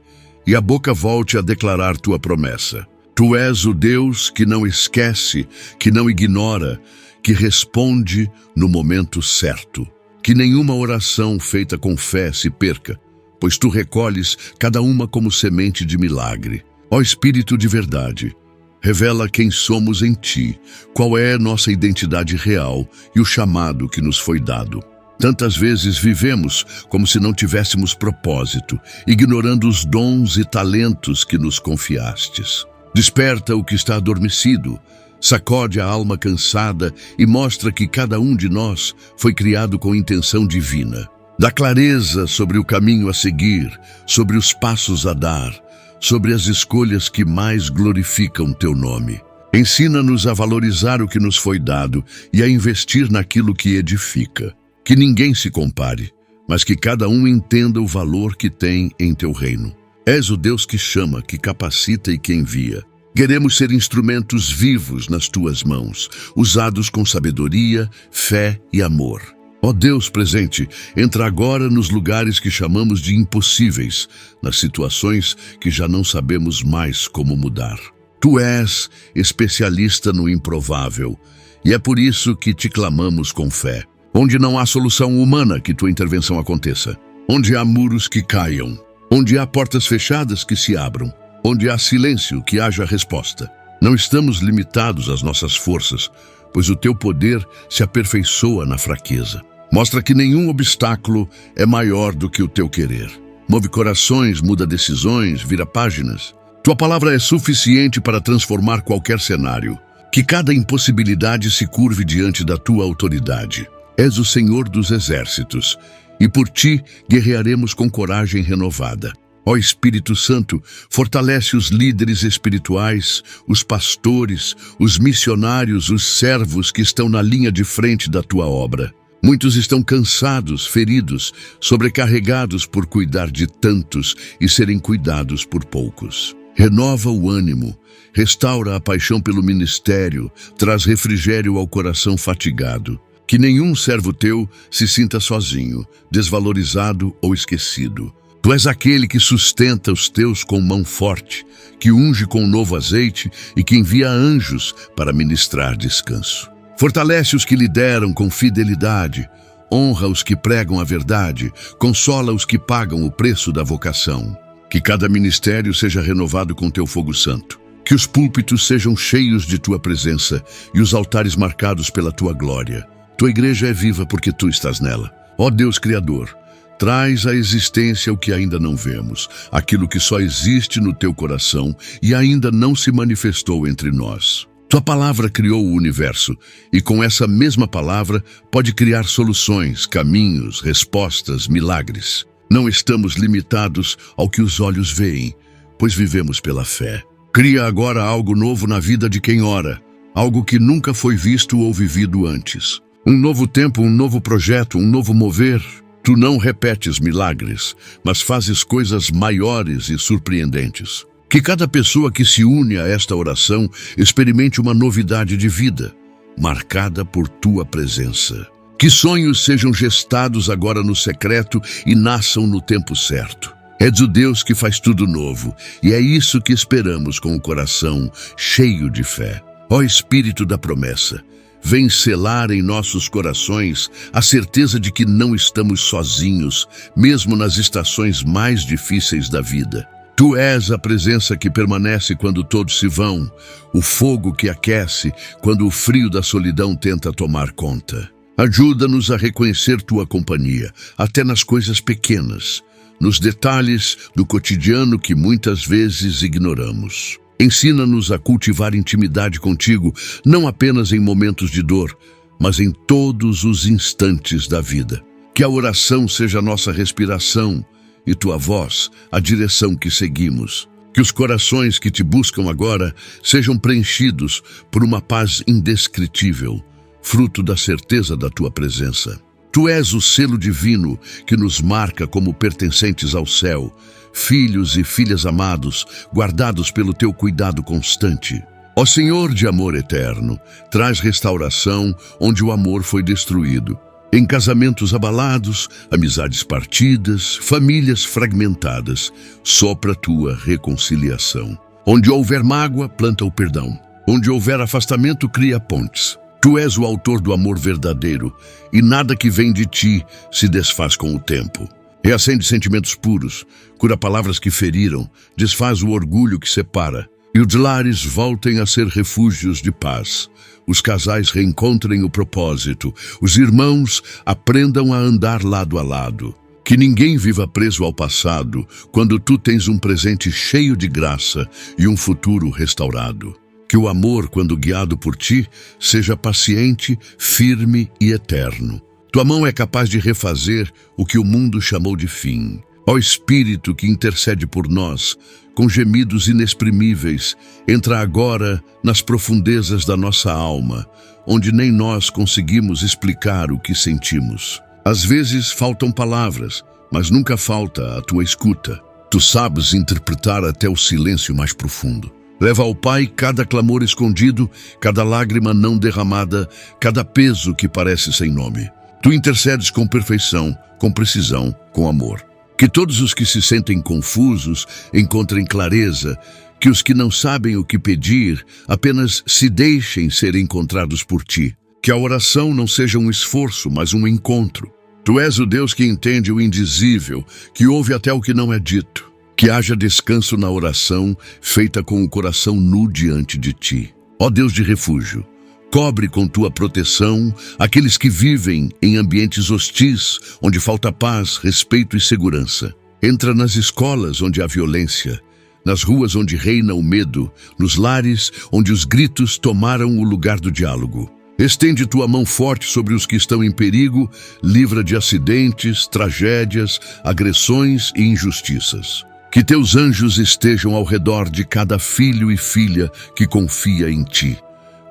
e a boca volte a declarar Tua promessa. Tu és o Deus que não esquece, que não ignora, que responde no momento certo. Que nenhuma oração feita com fé se perca, pois Tu recolhes cada uma como semente de milagre. Ó Espírito de verdade, revela quem somos em Ti, qual é nossa identidade real e o chamado que nos foi dado. Tantas vezes vivemos como se não tivéssemos propósito, ignorando os dons e talentos que nos confiastes. Desperta o que está adormecido, sacode a alma cansada e mostra que cada um de nós foi criado com intenção divina. Dá clareza sobre o caminho a seguir, sobre os passos a dar, sobre as escolhas que mais glorificam Teu nome. Ensina-nos a valorizar o que nos foi dado e a investir naquilo que edifica. Que ninguém se compare, mas que cada um entenda o valor que tem em Teu reino. És o Deus que chama, que capacita e que envia. Queremos ser instrumentos vivos nas Tuas mãos, usados com sabedoria, fé e amor. Ó Deus presente, entra agora nos lugares que chamamos de impossíveis, nas situações que já não sabemos mais como mudar. Tu és especialista no improvável, e é por isso que Te clamamos com fé. onde não há solução humana que tua intervenção aconteça, onde há muros que caiam, onde há portas fechadas que se abram, onde há silêncio que haja resposta. Não estamos limitados às nossas forças, pois o teu poder se aperfeiçoa na fraqueza. Mostra que nenhum obstáculo é maior do que o teu querer. Move corações, muda decisões, vira páginas. Tua palavra é suficiente para transformar qualquer cenário. Que cada impossibilidade se curve diante da tua autoridade. És o Senhor dos exércitos, e por ti guerrearemos com coragem renovada. Ó Espírito Santo, fortalece os líderes espirituais, os pastores, os missionários, os servos que estão na linha de frente da tua obra. Muitos estão cansados, feridos, sobrecarregados por cuidar de tantos e serem cuidados por poucos. Renova o ânimo, restaura a paixão pelo ministério, traz refrigério ao coração fatigado. Que nenhum servo teu se sinta sozinho, desvalorizado ou esquecido. Tu és aquele que sustenta os teus com mão forte, que unge com novo azeite e que envia anjos para ministrar descanso. Fortalece os que lideram com fidelidade, honra os que pregam a verdade, consola os que pagam o preço da vocação. Que cada ministério seja renovado com teu fogo santo. Que os púlpitos sejam cheios de tua presença e os altares marcados pela tua glória. Tua igreja é viva porque tu estás nela. Ó Deus Criador, traz à existência o que ainda não vemos, aquilo que só existe no teu coração e ainda não se manifestou entre nós. Tua palavra criou o universo e com essa mesma palavra pode criar soluções, caminhos, respostas, milagres. Não estamos limitados ao que os olhos veem, pois vivemos pela fé. Cria agora algo novo na vida de quem ora, algo que nunca foi visto ou vivido antes. Um novo tempo, um novo projeto, um novo mover. Tu não repetes milagres, mas fazes coisas maiores e surpreendentes. Que cada pessoa que se une a esta oração experimente uma novidade de vida, marcada por tua presença. Que sonhos sejam gestados agora no secreto e nasçam no tempo certo. És o Deus que faz tudo novo, e é isso que esperamos com o coração cheio de fé. Ó Espírito da promessa, vem selar em nossos corações a certeza de que não estamos sozinhos, mesmo nas estações mais difíceis da vida. Tu és a presença que permanece quando todos se vão, o fogo que aquece quando o frio da solidão tenta tomar conta. Ajuda-nos a reconhecer tua companhia, até nas coisas pequenas, nos detalhes do cotidiano que muitas vezes ignoramos. Ensina-nos a cultivar intimidade contigo, não apenas em momentos de dor, mas em todos os instantes da vida. Que a oração seja nossa respiração e tua voz a direção que seguimos. Que os corações que te buscam agora sejam preenchidos por uma paz indescritível, fruto da certeza da tua presença. Tu és o selo divino que nos marca como pertencentes ao céu, filhos e filhas amados, guardados pelo teu cuidado constante. Ó Senhor de amor eterno, traz restauração onde o amor foi destruído. Em casamentos abalados, amizades partidas, famílias fragmentadas, sopra tua reconciliação. Onde houver mágoa, planta o perdão. Onde houver afastamento, cria pontes. Tu és o autor do amor verdadeiro, e nada que vem de ti se desfaz com o tempo. Reacende sentimentos puros, cura palavras que feriram, desfaz o orgulho que separa, e os lares voltem a ser refúgios de paz. Os casais reencontrem o propósito, os irmãos aprendam a andar lado a lado. Que ninguém viva preso ao passado, quando tu tens um presente cheio de graça e um futuro restaurado. Que o amor, quando guiado por ti, seja paciente, firme e eterno. Tua mão é capaz de refazer o que o mundo chamou de fim. Ó Espírito que intercede por nós, com gemidos inexprimíveis, entra agora nas profundezas da nossa alma, onde nem nós conseguimos explicar o que sentimos. Às vezes faltam palavras, mas nunca falta a tua escuta. Tu sabes interpretar até o silêncio mais profundo. Leva ao Pai cada clamor escondido, cada lágrima não derramada, cada peso que parece sem nome. Tu intercedes com perfeição, com precisão, com amor. Que todos os que se sentem confusos encontrem clareza, que os que não sabem o que pedir apenas se deixem ser encontrados por ti. Que a oração não seja um esforço, mas um encontro. Tu és o Deus que entende o indizível, que ouve até o que não é dito. Que haja descanso na oração, feita com o coração nu diante de ti. Ó Deus de refúgio, cobre com tua proteção aqueles que vivem em ambientes hostis, onde falta paz, respeito e segurança. Entra nas escolas onde há violência, nas ruas onde reina o medo, nos lares onde os gritos tomaram o lugar do diálogo. Estende tua mão forte sobre os que estão em perigo, livra de acidentes, tragédias, agressões e injustiças. Que teus anjos estejam ao redor de cada filho e filha que confia em ti,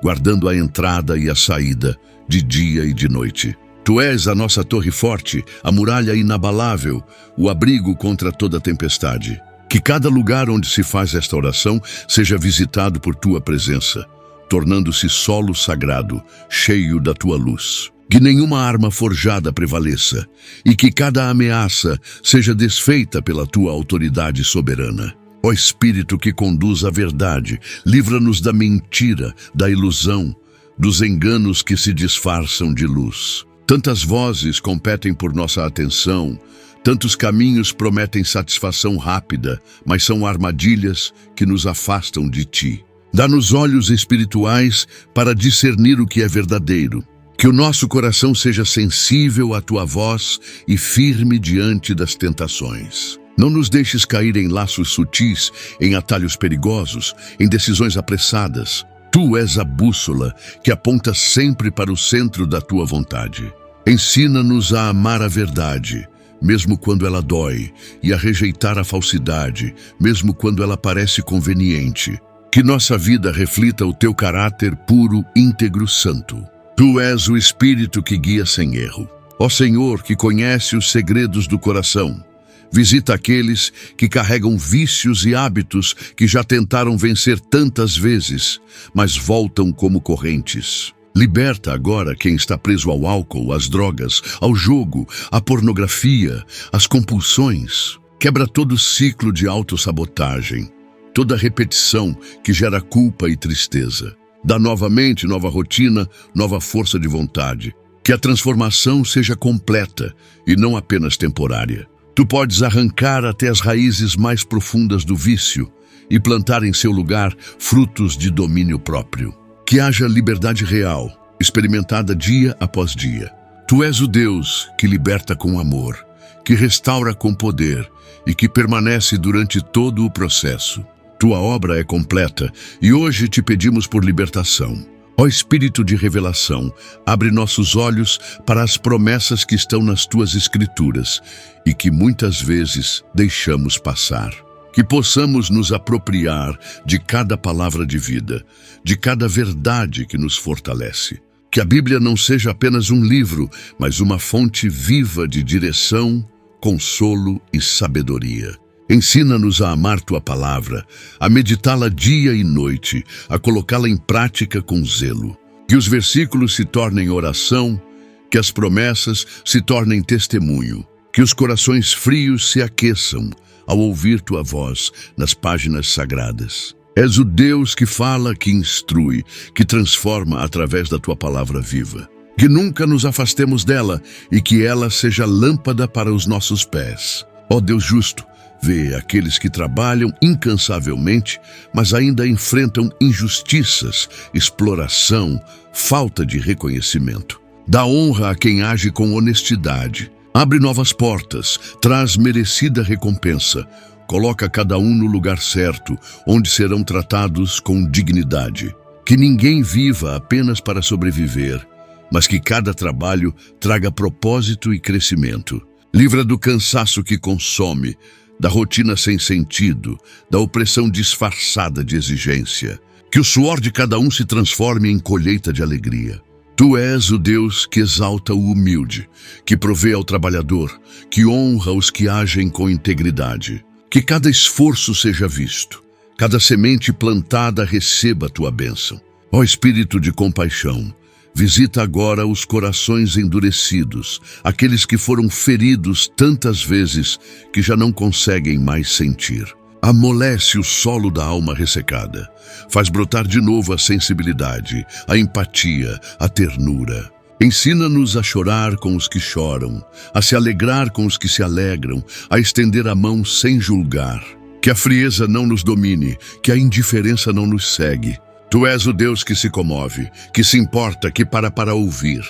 guardando a entrada e a saída, de dia e de noite. Tu és a nossa torre forte, a muralha inabalável, o abrigo contra toda tempestade. Que cada lugar onde se faz esta oração seja visitado por tua presença, tornando-se solo sagrado, cheio da tua luz. Que nenhuma arma forjada prevaleça, e que cada ameaça seja desfeita pela tua autoridade soberana. Ó Espírito que conduz à verdade, livra-nos da mentira, da ilusão, dos enganos que se disfarçam de luz. Tantas vozes competem por nossa atenção, tantos caminhos prometem satisfação rápida, mas são armadilhas que nos afastam de ti. Dá-nos olhos espirituais para discernir o que é verdadeiro. Que o nosso coração seja sensível à tua voz e firme diante das tentações. Não nos deixes cair em laços sutis, em atalhos perigosos, em decisões apressadas. Tu és a bússola que aponta sempre para o centro da tua vontade. Ensina-nos a amar a verdade, mesmo quando ela dói, e a rejeitar a falsidade, mesmo quando ela parece conveniente. Que nossa vida reflita o teu caráter puro, íntegro, santo. Tu és o Espírito que guia sem erro. Ó Senhor, que conhece os segredos do coração, visita aqueles que carregam vícios e hábitos que já tentaram vencer tantas vezes, mas voltam como correntes. Liberta agora quem está preso ao álcool, às drogas, ao jogo, à pornografia, às compulsões. Quebra todo ciclo de autossabotagem, toda repetição que gera culpa e tristeza. Dá novamente nova rotina, nova força de vontade. Que a transformação seja completa e não apenas temporária. Tu podes arrancar até as raízes mais profundas do vício e plantar em seu lugar frutos de domínio próprio. Que haja liberdade real, experimentada dia após dia. Tu és o Deus que liberta com amor, que restaura com poder e que permanece durante todo o processo. Tua obra é completa e hoje te pedimos por libertação. Ó Espírito de revelação, abre nossos olhos para as promessas que estão nas tuas escrituras e que muitas vezes deixamos passar. Que possamos nos apropriar de cada palavra de vida, de cada verdade que nos fortalece. Que a Bíblia não seja apenas um livro, mas uma fonte viva de direção, consolo e sabedoria. Ensina-nos a amar tua palavra, a meditá-la dia e noite, a colocá-la em prática com zelo. Que os versículos se tornem oração, que as promessas se tornem testemunho, que os corações frios se aqueçam ao ouvir tua voz nas páginas sagradas. És o Deus que fala, que instrui, que transforma através da tua palavra viva. Que nunca nos afastemos dela e que ela seja lâmpada para os nossos pés. Ó Deus justo, vê aqueles que trabalham incansavelmente, mas ainda enfrentam injustiças, exploração, falta de reconhecimento. Dá honra a quem age com honestidade. Abre novas portas, traz merecida recompensa. Coloca cada um no lugar certo, onde serão tratados com dignidade. Que ninguém viva apenas para sobreviver, mas que cada trabalho traga propósito e crescimento. Livra do cansaço que consome, da rotina sem sentido, da opressão disfarçada de exigência. Que o suor de cada um se transforme em colheita de alegria. Tu és o Deus que exalta o humilde, que provê ao trabalhador, que honra os que agem com integridade. Que cada esforço seja visto, cada semente plantada receba tua bênção. Ó Espírito de compaixão, visita agora os corações endurecidos, aqueles que foram feridos tantas vezes que já não conseguem mais sentir. Amolece o solo da alma ressecada. Faz brotar de novo a sensibilidade, a empatia, a ternura. Ensina-nos a chorar com os que choram, a se alegrar com os que se alegram, a estender a mão sem julgar. Que a frieza não nos domine, que a indiferença não nos cegue. Tu és o Deus que se comove, que se importa, que para ouvir.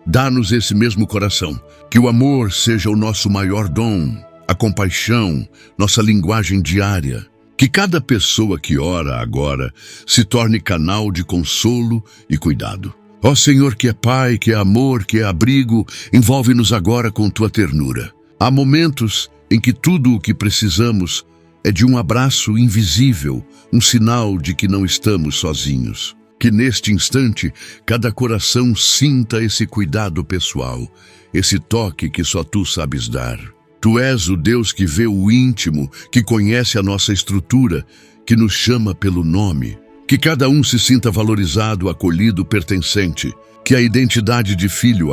Dá-nos esse mesmo coração, que o amor seja o nosso maior dom, a compaixão, nossa linguagem diária. Que cada pessoa que ora agora se torne canal de consolo e cuidado. Ó Senhor, que é Pai, que é amor, que é abrigo, envolve-nos agora com Tua ternura. Há momentos em que tudo o que precisamos é de um abraço invisível, um sinal de que não estamos sozinhos. Que neste instante, cada coração sinta esse cuidado pessoal, esse toque que só Tu sabes dar. Tu és o Deus que vê o íntimo, que conhece a nossa estrutura, que nos chama pelo nome. Que cada um se sinta valorizado, acolhido, pertencente. Que a identidade de filho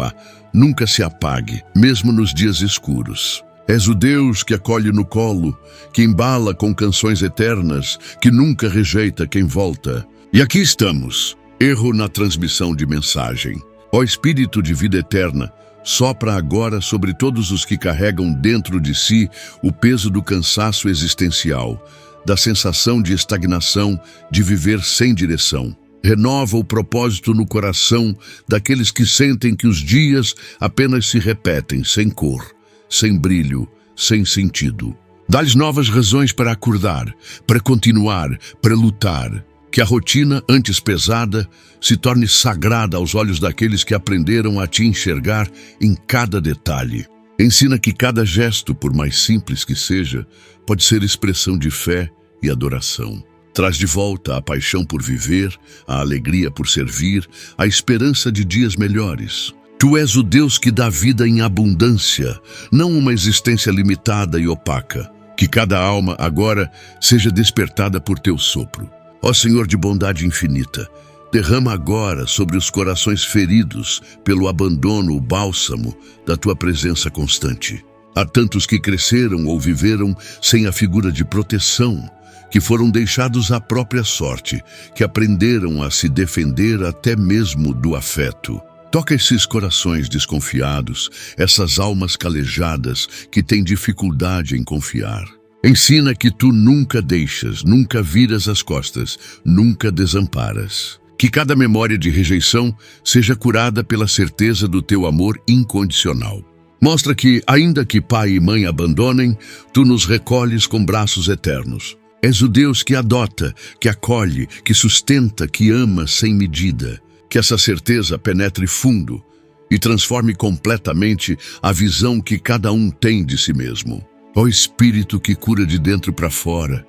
nunca se apague, mesmo nos dias escuros. És o Deus que acolhe no colo, que embala com canções eternas, que nunca rejeita quem volta. E aqui estamos, erro na transmissão de mensagem. Ó Espírito de vida eterna, sopra agora sobre todos os que carregam dentro de si o peso do cansaço existencial, da sensação de estagnação, de viver sem direção. Renova o propósito no coração daqueles que sentem que os dias apenas se repetem, sem cor, sem brilho, sem sentido. Dá-lhes novas razões para acordar, para continuar, para lutar. Que a rotina, antes pesada, se torne sagrada aos olhos daqueles que aprenderam a te enxergar em cada detalhe. Ensina que cada gesto, por mais simples que seja, pode ser expressão de fé e adoração. Traz de volta a paixão por viver, a alegria por servir, a esperança de dias melhores. Tu és o Deus que dá vida em abundância, não uma existência limitada e opaca. Que cada alma agora seja despertada por Teu sopro. Ó Senhor de bondade infinita, derrama agora sobre os corações feridos pelo abandono o bálsamo da Tua presença constante. Há tantos que cresceram ou viveram sem a figura de proteção, que foram deixados à própria sorte, que aprenderam a se defender até mesmo do afeto. Toca esses corações desconfiados, essas almas calejadas que têm dificuldade em confiar. Ensina que Tu nunca deixas, nunca viras as costas, nunca desamparas. Que cada memória de rejeição seja curada pela certeza do Teu amor incondicional. Mostra que, ainda que pai e mãe abandonem, Tu nos recolhes com braços eternos. És o Deus que adota, que acolhe, que sustenta, que ama sem medida. Que essa certeza penetre fundo e transforme completamente a visão que cada um tem de si mesmo. Ó Espírito que cura de dentro para fora,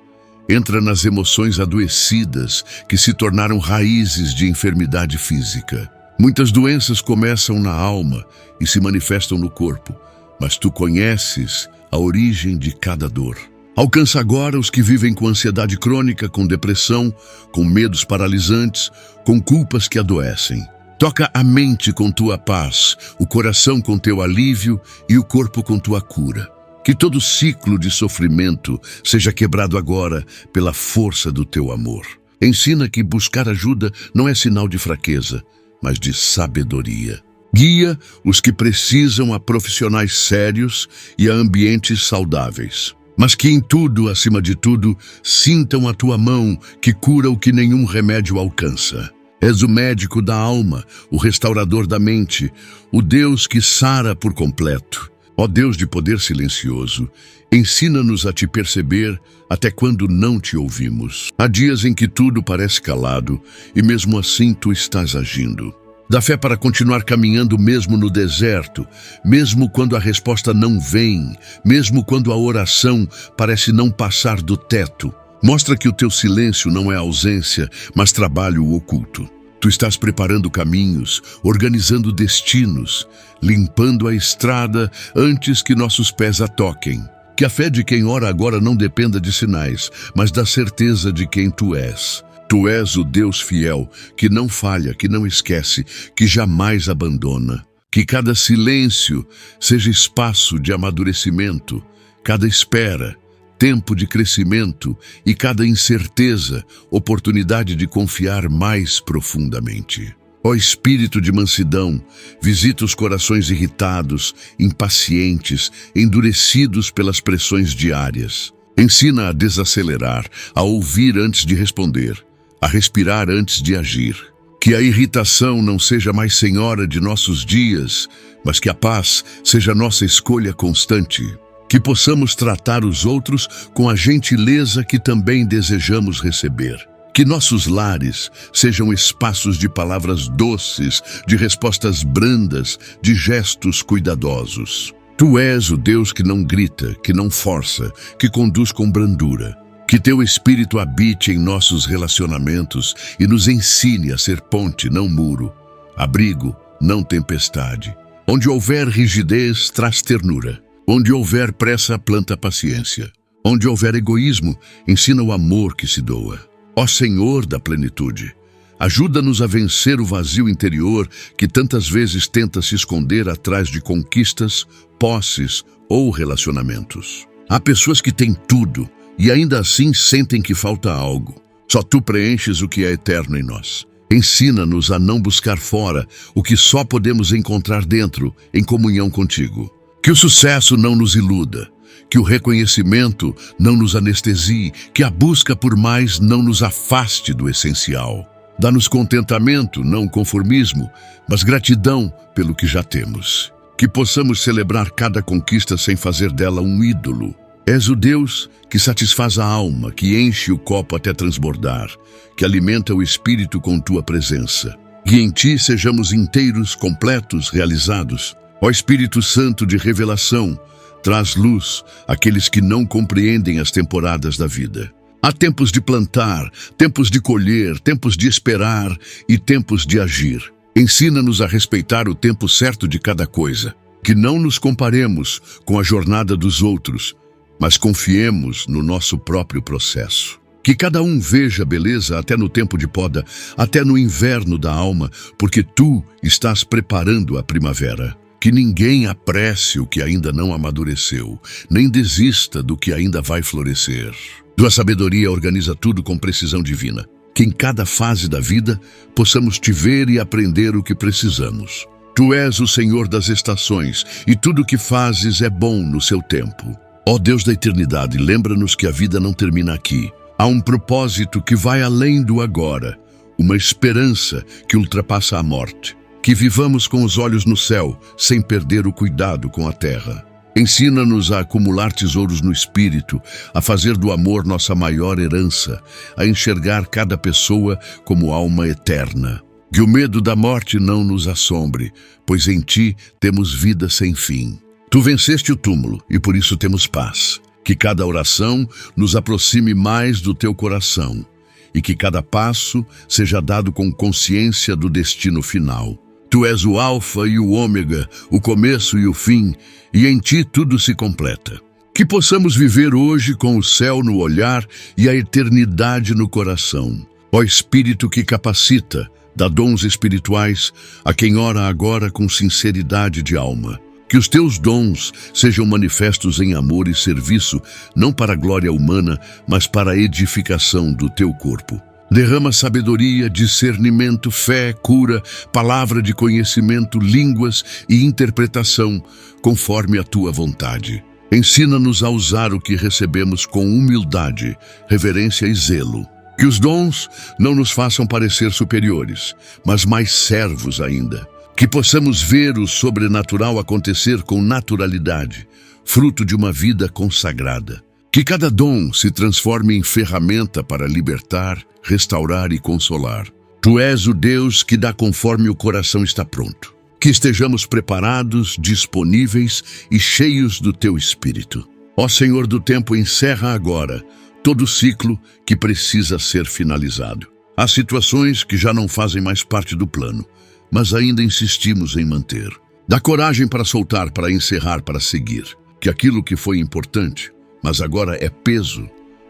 entra nas emoções adoecidas que se tornaram raízes de enfermidade física. Muitas doenças começam na alma e se manifestam no corpo, mas Tu conheces a origem de cada dor. Alcança agora os que vivem com ansiedade crônica, com depressão, com medos paralisantes, com culpas que adoecem. Toca a mente com Tua paz, o coração com Teu alívio e o corpo com Tua cura. Que todo ciclo de sofrimento seja quebrado agora pela força do Teu amor. Ensina que buscar ajuda não é sinal de fraqueza, mas de sabedoria. Guia os que precisam a profissionais sérios e a ambientes saudáveis. Mas que em tudo, acima de tudo, sintam a Tua mão que cura o que nenhum remédio alcança. És o médico da alma, o restaurador da mente, o Deus que sara por completo. Ó Deus de poder silencioso, ensina-nos a Te perceber até quando não Te ouvimos. Há dias em que tudo parece calado e mesmo assim Tu estás agindo. Dá fé para continuar caminhando mesmo no deserto, mesmo quando a resposta não vem, mesmo quando a oração parece não passar do teto. Mostra que o Teu silêncio não é ausência, mas trabalho oculto. Tu estás preparando caminhos, organizando destinos, limpando a estrada antes que nossos pés a toquem. Que a fé de quem ora agora não dependa de sinais, mas da certeza de quem Tu és. Tu és o Deus fiel, que não falha, que não esquece, que jamais abandona. Que cada silêncio seja espaço de amadurecimento, cada espera, tempo de crescimento e cada incerteza, oportunidade de confiar mais profundamente. Ó Espírito de mansidão, visita os corações irritados, impacientes, endurecidos pelas pressões diárias. Ensina a desacelerar, a ouvir antes de responder, a respirar antes de agir. Que a irritação não seja mais senhora de nossos dias, mas que a paz seja nossa escolha constante. Que possamos tratar os outros com a gentileza que também desejamos receber. Que nossos lares sejam espaços de palavras doces, de respostas brandas, de gestos cuidadosos. Tu és o Deus que não grita, que não força, que conduz com brandura. Que teu Espírito habite em nossos relacionamentos e nos ensine a ser ponte, não muro, abrigo, não tempestade. Onde houver rigidez, traz ternura. Onde houver pressa, planta paciência. Onde houver egoísmo, ensina o amor que se doa. Ó Senhor da plenitude, ajuda-nos a vencer o vazio interior que tantas vezes tenta se esconder atrás de conquistas, posses ou relacionamentos. Há pessoas que têm tudo e ainda assim sentem que falta algo. Só tu preenches o que é eterno em nós. Ensina-nos a não buscar fora o que só podemos encontrar dentro, em comunhão contigo. Que o sucesso não nos iluda, que o reconhecimento não nos anestesie, que a busca por mais não nos afaste do essencial. Dá-nos contentamento, não conformismo, mas gratidão pelo que já temos. Que possamos celebrar cada conquista sem fazer dela um ídolo. És o Deus que satisfaz a alma, que enche o copo até transbordar, que alimenta o espírito com tua presença. Que em ti sejamos inteiros, completos, realizados. Ó Espírito Santo de revelação, traz luz àqueles que não compreendem as temporadas da vida. Há tempos de plantar, tempos de colher, tempos de esperar e tempos de agir. Ensina-nos a respeitar o tempo certo de cada coisa. Que não nos comparemos com a jornada dos outros, mas confiemos no nosso próprio processo. Que cada um veja beleza até no tempo de poda, até no inverno da alma, porque tu estás preparando a primavera. Que ninguém apresse o que ainda não amadureceu, nem desista do que ainda vai florescer. Tua sabedoria organiza tudo com precisão divina. Que em cada fase da vida possamos te ver e aprender o que precisamos. Tu és o Senhor das estações e tudo o que fazes é bom no seu tempo. Ó Deus da eternidade, lembra-nos que a vida não termina aqui. Há um propósito que vai além do agora, uma esperança que ultrapassa a morte. Que vivamos com os olhos no céu, sem perder o cuidado com a terra. Ensina-nos a acumular tesouros no espírito, a fazer do amor nossa maior herança, a enxergar cada pessoa como alma eterna. Que o medo da morte não nos assombre, pois em ti temos vida sem fim. Tu venceste o túmulo e por isso temos paz. Que cada oração nos aproxime mais do teu coração e que cada passo seja dado com consciência do destino final. Tu és o alfa e o ômega, o começo e o fim, e em ti tudo se completa. Que possamos viver hoje com o céu no olhar e a eternidade no coração. Ó Espírito que capacita, dá dons espirituais a quem ora agora com sinceridade de alma. Que os teus dons sejam manifestos em amor e serviço, não para a glória humana, mas para a edificação do teu corpo. Derrama sabedoria, discernimento, fé, cura, palavra de conhecimento, línguas e interpretação, conforme a tua vontade. Ensina-nos a usar o que recebemos com humildade, reverência e zelo. Que os dons não nos façam parecer superiores, mas mais servos ainda. Que possamos ver o sobrenatural acontecer com naturalidade, fruto de uma vida consagrada. Que cada dom se transforme em ferramenta para libertar, restaurar e consolar. Tu és o Deus que dá conforme o coração está pronto. Que estejamos preparados, disponíveis e cheios do teu Espírito. Ó Senhor do tempo, encerra agora todo o ciclo que precisa ser finalizado. Há situações que já não fazem mais parte do plano, mas ainda insistimos em manter. Dá coragem para soltar, para encerrar, para seguir. Que aquilo que foi importante, mas agora é peso,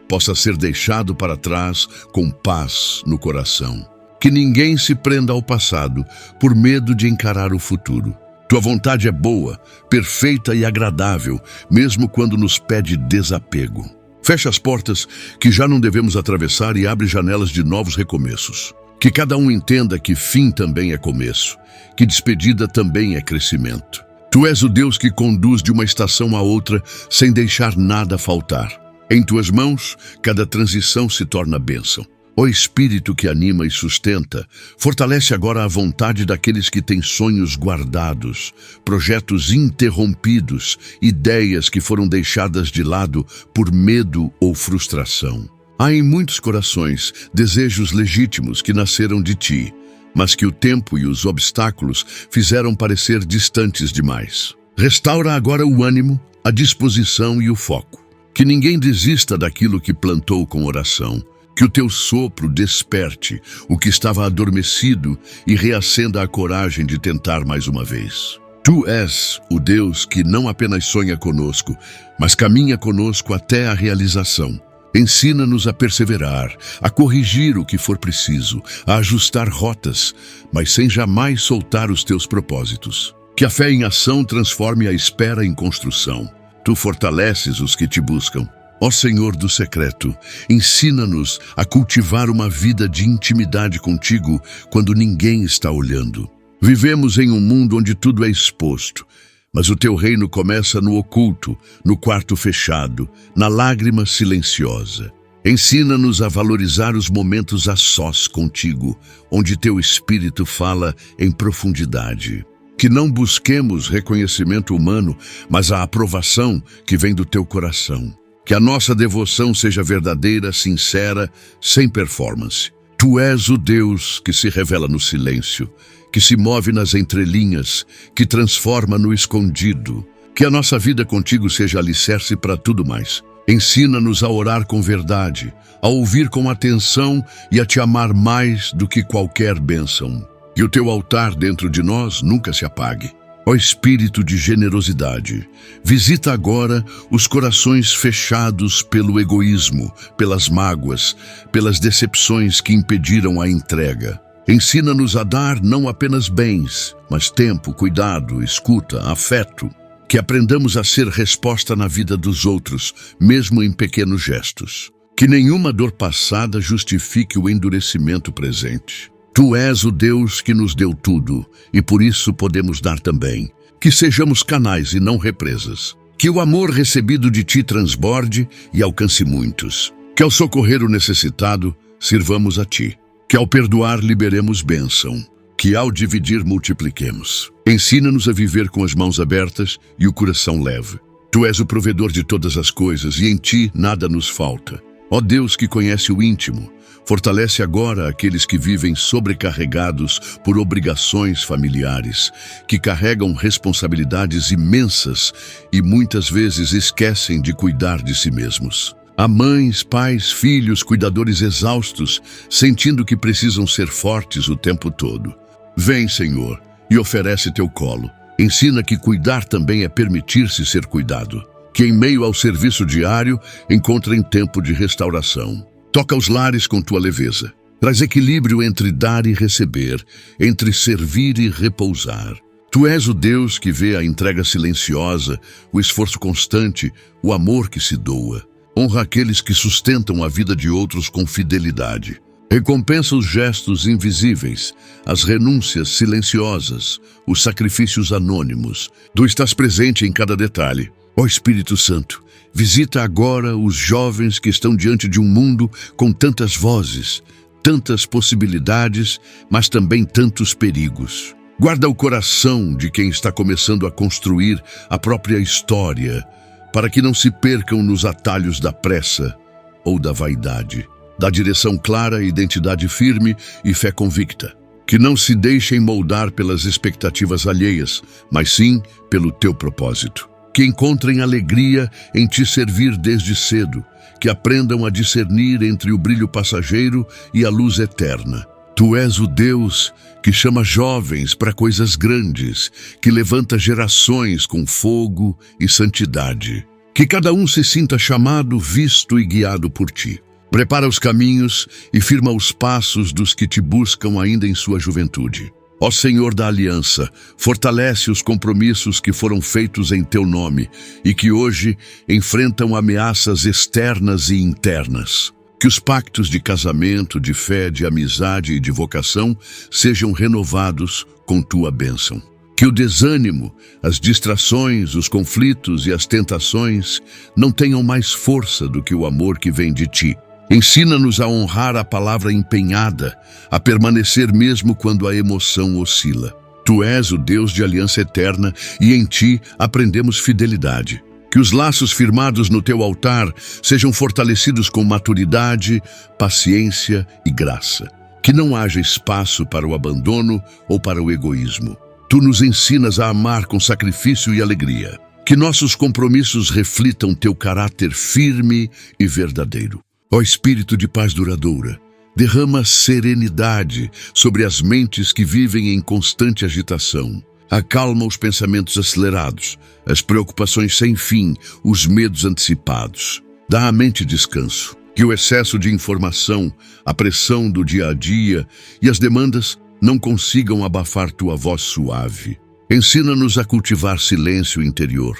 possa ser deixado para trás com paz no coração. Que ninguém se prenda ao passado por medo de encarar o futuro. Tua vontade é boa, perfeita e agradável, mesmo quando nos pede desapego. Fecha as portas que já não devemos atravessar e abre janelas de novos recomeços. Que cada um entenda que fim também é começo, que despedida também é crescimento. Tu és o Deus que conduz de uma estação a outra sem deixar nada faltar. Em tuas mãos, cada transição se torna bênção. Ó Espírito que anima e sustenta, fortalece agora a vontade daqueles que têm sonhos guardados, projetos interrompidos, ideias que foram deixadas de lado por medo ou frustração. Há em muitos corações desejos legítimos que nasceram de ti, mas que o tempo e os obstáculos fizeram parecer distantes demais. Restaura agora o ânimo, a disposição e o foco. Que ninguém desista daquilo que plantou com oração. Que o teu sopro desperte o que estava adormecido e reacenda a coragem de tentar mais uma vez. Tu és o Deus que não apenas sonha conosco, mas caminha conosco até a realização. Ensina-nos a perseverar, a corrigir o que for preciso, a ajustar rotas, mas sem jamais soltar os teus propósitos. Que a fé em ação transforme a espera em construção. Tu fortaleces os que te buscam. Ó Senhor do secreto, ensina-nos a cultivar uma vida de intimidade contigo quando ninguém está olhando. Vivemos em um mundo onde tudo é exposto, mas o teu reino começa no oculto, no quarto fechado, na lágrima silenciosa. Ensina-nos a valorizar os momentos a sós contigo, onde teu Espírito fala em profundidade. Que não busquemos reconhecimento humano, mas a aprovação que vem do teu coração. Que a nossa devoção seja verdadeira, sincera, sem performance. Tu és o Deus que se revela no silêncio, que se move nas entrelinhas, que transforma no escondido. Que a nossa vida contigo seja alicerce para tudo mais. Ensina-nos a orar com verdade, a ouvir com atenção e a te amar mais do que qualquer bênção. Que o teu altar dentro de nós nunca se apague. Ó Espírito de generosidade, visita agora os corações fechados pelo egoísmo, pelas mágoas, pelas decepções que impediram a entrega. Ensina-nos a dar não apenas bens, mas tempo, cuidado, escuta, afeto. Que aprendamos a ser resposta na vida dos outros, mesmo em pequenos gestos. Que nenhuma dor passada justifique o endurecimento presente. Tu és o Deus que nos deu tudo, e por isso podemos dar também. Que sejamos canais e não represas. Que o amor recebido de ti transborde e alcance muitos. Que ao socorrer o necessitado, sirvamos a ti. Que ao perdoar liberemos bênção. Que ao dividir multipliquemos. Ensina-nos a viver com as mãos abertas e o coração leve. Tu és o provedor de todas as coisas e em ti nada nos falta. Ó Deus que conhece o íntimo, fortalece agora aqueles que vivem sobrecarregados por obrigações familiares, que carregam responsabilidades imensas e muitas vezes esquecem de cuidar de si mesmos. Há mães, pais, filhos, cuidadores exaustos, sentindo que precisam ser fortes o tempo todo. Vem, Senhor, e oferece teu colo. Ensina que cuidar também é permitir-se ser cuidado. Que em meio ao serviço diário encontrem tempo de restauração. Toca os lares com tua leveza. Traz equilíbrio entre dar e receber, entre servir e repousar. Tu és o Deus que vê a entrega silenciosa, o esforço constante, o amor que se doa. Honra aqueles que sustentam a vida de outros com fidelidade. Recompensa os gestos invisíveis, as renúncias silenciosas, os sacrifícios anônimos. Tu estás presente em cada detalhe. Ó Espírito Santo, visita agora os jovens que estão diante de um mundo com tantas vozes, tantas possibilidades, mas também tantos perigos. Guarda o coração de quem está começando a construir a própria história, para que não se percam nos atalhos da pressa ou da vaidade. Dá direção clara, identidade firme e fé convicta. Que não se deixem moldar pelas expectativas alheias, mas sim pelo teu propósito. Que encontrem alegria em te servir desde cedo, que aprendam a discernir entre o brilho passageiro e a luz eterna. Tu és o Deus que chama jovens para coisas grandes, que levanta gerações com fogo e santidade. Que cada um se sinta chamado, visto e guiado por ti. Prepara os caminhos e firma os passos dos que te buscam ainda em sua juventude. Ó Senhor da aliança, fortalece os compromissos que foram feitos em teu nome e que hoje enfrentam ameaças externas e internas. Que os pactos de casamento, de fé, de amizade e de vocação sejam renovados com tua bênção. Que o desânimo, as distrações, os conflitos e as tentações não tenham mais força do que o amor que vem de ti. Ensina-nos a honrar a palavra empenhada, a permanecer mesmo quando a emoção oscila. Tu és o Deus de aliança eterna e em ti aprendemos fidelidade. Que os laços firmados no teu altar sejam fortalecidos com maturidade, paciência e graça. Que não haja espaço para o abandono ou para o egoísmo. Tu nos ensinas a amar com sacrifício e alegria. Que nossos compromissos reflitam teu caráter firme e verdadeiro. Ó Espírito de paz duradoura, derrama serenidade sobre as mentes que vivem em constante agitação. Acalma os pensamentos acelerados, as preocupações sem fim, os medos antecipados. Dá à mente descanso. Que o excesso de informação, a pressão do dia a dia e as demandas não consigam abafar tua voz suave. Ensina-nos a cultivar silêncio interior,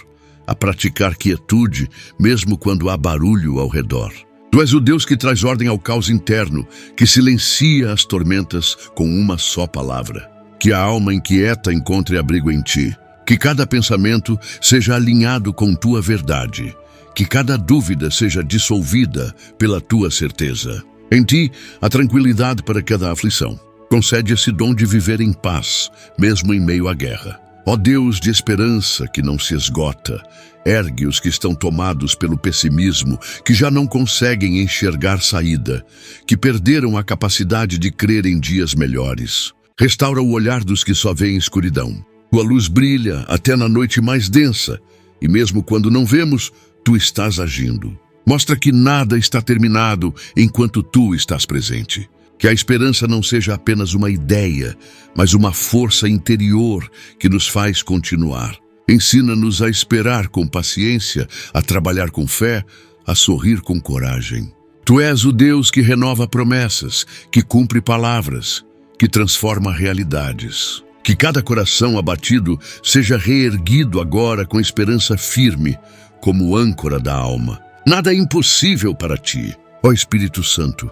a praticar quietude mesmo quando há barulho ao redor. Tu és o Deus que traz ordem ao caos interno, que silencia as tormentas com uma só palavra. Que a alma inquieta encontre abrigo em ti. Que cada pensamento seja alinhado com tua verdade. Que cada dúvida seja dissolvida pela tua certeza. Em ti, a tranquilidade para cada aflição. Concede esse dom de viver em paz, mesmo em meio à guerra. Ó Deus de esperança que não se esgota, ergue os que estão tomados pelo pessimismo, que já não conseguem enxergar saída, que perderam a capacidade de crer em dias melhores. Restaura o olhar dos que só veem escuridão. Tua luz brilha até na noite mais densa, e mesmo quando não vemos, tu estás agindo. Mostra que nada está terminado enquanto tu estás presente. Que a esperança não seja apenas uma ideia, mas uma força interior que nos faz continuar. Ensina-nos a esperar com paciência, a trabalhar com fé, a sorrir com coragem. Tu és o Deus que renova promessas, que cumpre palavras, que transforma realidades. Que cada coração abatido seja reerguido agora com esperança firme, como âncora da alma. Nada é impossível para ti, ó Espírito Santo.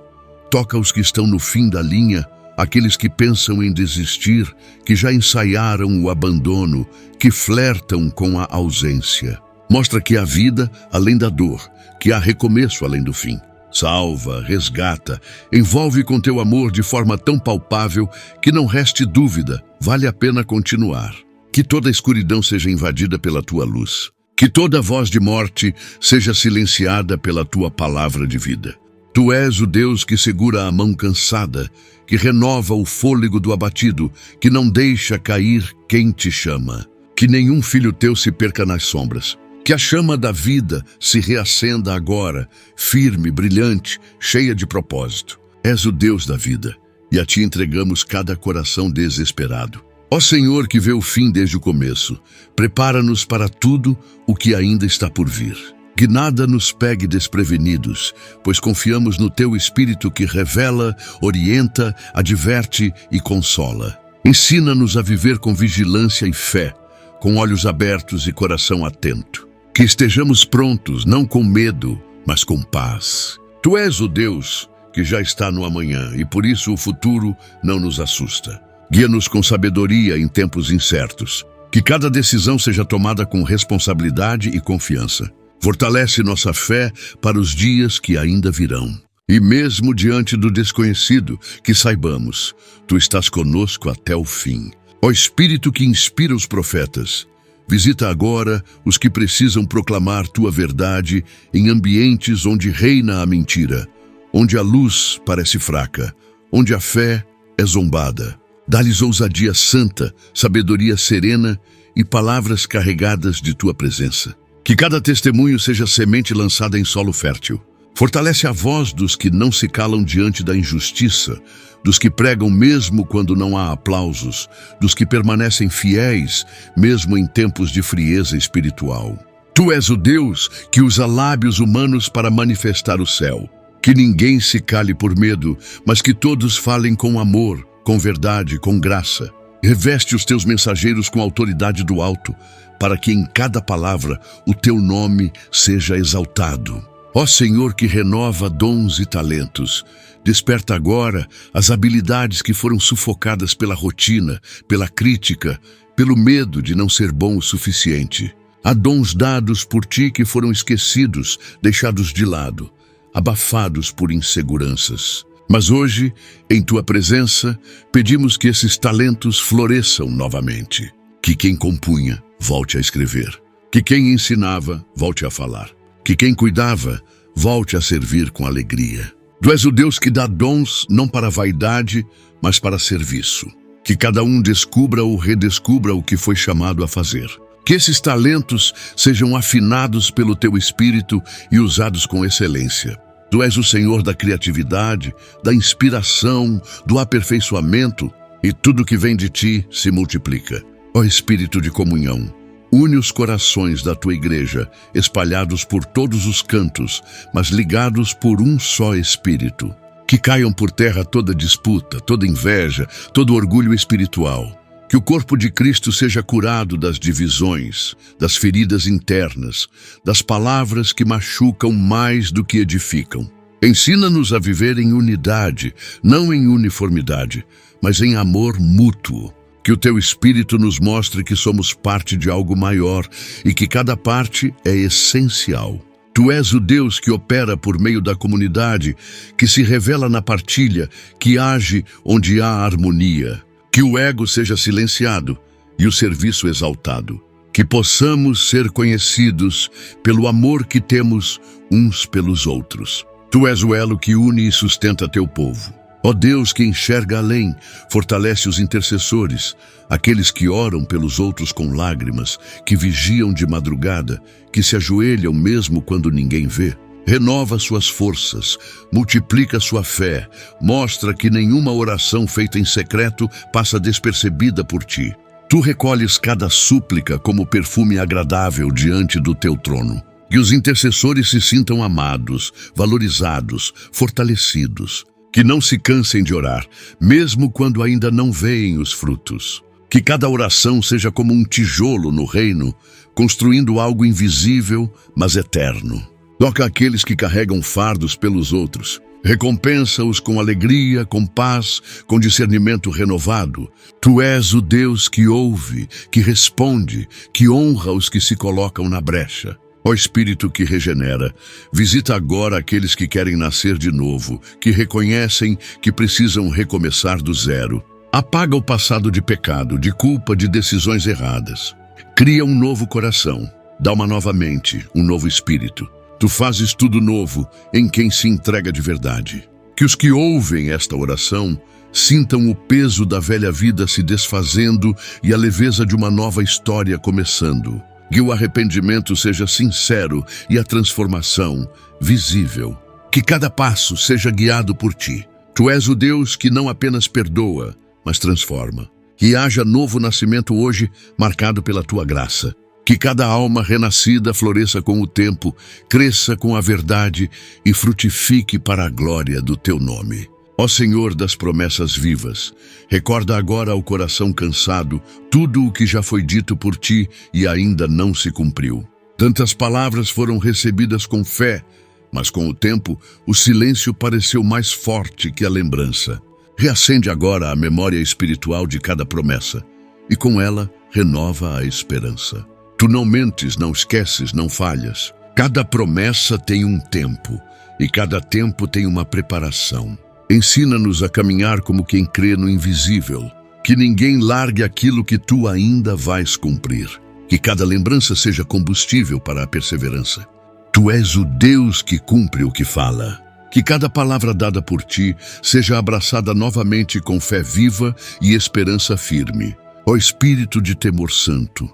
Toca os que estão no fim da linha, aqueles que pensam em desistir, que já ensaiaram o abandono, que flertam com a ausência. Mostra que há vida além da dor, que há recomeço além do fim. Salva, resgata, envolve com teu amor de forma tão palpável que não reste dúvida, vale a pena continuar. Que toda a escuridão seja invadida pela tua luz. Que toda voz de morte seja silenciada pela tua palavra de vida. Tu és o Deus que segura a mão cansada, que renova o fôlego do abatido, que não deixa cair quem te chama. Que nenhum filho teu se perca nas sombras. Que a chama da vida se reacenda agora, firme, brilhante, cheia de propósito. És o Deus da vida, e a ti entregamos cada coração desesperado. Ó Senhor que vê o fim desde o começo, prepara-nos para tudo o que ainda está por vir. Que nada nos pegue desprevenidos, pois confiamos no teu Espírito que revela, orienta, adverte e consola. Ensina-nos a viver com vigilância e fé, com olhos abertos e coração atento. Que estejamos prontos, não com medo, mas com paz. Tu és o Deus que já está no amanhã e por isso o futuro não nos assusta. Guia-nos com sabedoria em tempos incertos. Que cada decisão seja tomada com responsabilidade e confiança. Fortalece nossa fé para os dias que ainda virão. E mesmo diante do desconhecido, que saibamos, tu estás conosco até o fim. Ó Espírito que inspira os profetas, visita agora os que precisam proclamar tua verdade em ambientes onde reina a mentira, onde a luz parece fraca, onde a fé é zombada. Dá-lhes ousadia santa, sabedoria serena e palavras carregadas de tua presença. Que cada testemunho seja semente lançada em solo fértil. Fortalece a voz dos que não se calam diante da injustiça, dos que pregam mesmo quando não há aplausos, dos que permanecem fiéis mesmo em tempos de frieza espiritual. Tu és o Deus que usa lábios humanos para manifestar o céu. Que ninguém se cale por medo, mas que todos falem com amor, com verdade, com graça. Reveste os teus mensageiros com a autoridade do alto, para que em cada palavra o teu nome seja exaltado. Ó Senhor, que renova dons e talentos, desperta agora as habilidades que foram sufocadas pela rotina, pela crítica, pelo medo de não ser bom o suficiente. Há dons dados por ti que foram esquecidos, deixados de lado, abafados por inseguranças. Mas hoje, em tua presença, pedimos que esses talentos floresçam novamente. Que quem compunha volte a escrever. Que quem ensinava volte a falar. Que quem cuidava volte a servir com alegria. Tu és o Deus que dá dons não para vaidade, mas para serviço. Que cada um descubra ou redescubra o que foi chamado a fazer. Que esses talentos sejam afinados pelo teu Espírito e usados com excelência. Tu és o Senhor da criatividade, da inspiração, do aperfeiçoamento, e tudo que vem de ti se multiplica. Ó Espírito de comunhão, une os corações da tua igreja, espalhados por todos os cantos, mas ligados por um só Espírito. Que caiam por terra toda disputa, toda inveja, todo orgulho espiritual. Que o corpo de Cristo seja curado das divisões, das feridas internas, das palavras que machucam mais do que edificam. Ensina-nos a viver em unidade, não em uniformidade, mas em amor mútuo. Que o teu Espírito nos mostre que somos parte de algo maior e que cada parte é essencial. Tu és o Deus que opera por meio da comunidade, que se revela na partilha, que age onde há harmonia. Que o ego seja silenciado e o serviço exaltado. Que possamos ser conhecidos pelo amor que temos uns pelos outros. Tu és o elo que une e sustenta teu povo. Ó Deus que enxerga além, fortalece os intercessores, aqueles que oram pelos outros com lágrimas, que vigiam de madrugada, que se ajoelham mesmo quando ninguém vê. Renova suas forças, multiplica sua fé, mostra que nenhuma oração feita em secreto passa despercebida por ti. Tu recolhes cada súplica como perfume agradável diante do teu trono. Que os intercessores se sintam amados, valorizados, fortalecidos. Que não se cansem de orar, mesmo quando ainda não veem os frutos. Que cada oração seja como um tijolo no reino, construindo algo invisível, mas eterno. Toca aqueles que carregam fardos pelos outros. Recompensa-os com alegria, com paz, com discernimento renovado. Tu és o Deus que ouve, que responde, que honra os que se colocam na brecha. Ó Espírito que regenera, visita agora aqueles que querem nascer de novo, que reconhecem que precisam recomeçar do zero. Apaga o passado de pecado, de culpa, de decisões erradas. Cria um novo coração, dá uma nova mente, um novo espírito. Tu fazes tudo novo em quem se entrega de verdade. Que os que ouvem esta oração sintam o peso da velha vida se desfazendo e a leveza de uma nova história começando. Que o arrependimento seja sincero e a transformação visível. Que cada passo seja guiado por ti. Tu és o Deus que não apenas perdoa, mas transforma. Que haja novo nascimento hoje, marcado pela tua graça. Que cada alma renascida floresça com o tempo, cresça com a verdade e frutifique para a glória do teu nome. Ó Senhor das promessas vivas, recorda agora ao coração cansado tudo o que já foi dito por ti e ainda não se cumpriu. Tantas palavras foram recebidas com fé, mas com o tempo o silêncio pareceu mais forte que a lembrança. Reacende agora a memória espiritual de cada promessa e com ela renova a esperança. Tu não mentes, não esqueces, não falhas. Cada promessa tem um tempo e cada tempo tem uma preparação. Ensina-nos a caminhar como quem crê no invisível, que ninguém largue aquilo que tu ainda vais cumprir, que cada lembrança seja combustível para a perseverança. Tu és o Deus que cumpre o que fala, que cada palavra dada por ti seja abraçada novamente com fé viva e esperança firme. Ó Espírito de temor santo,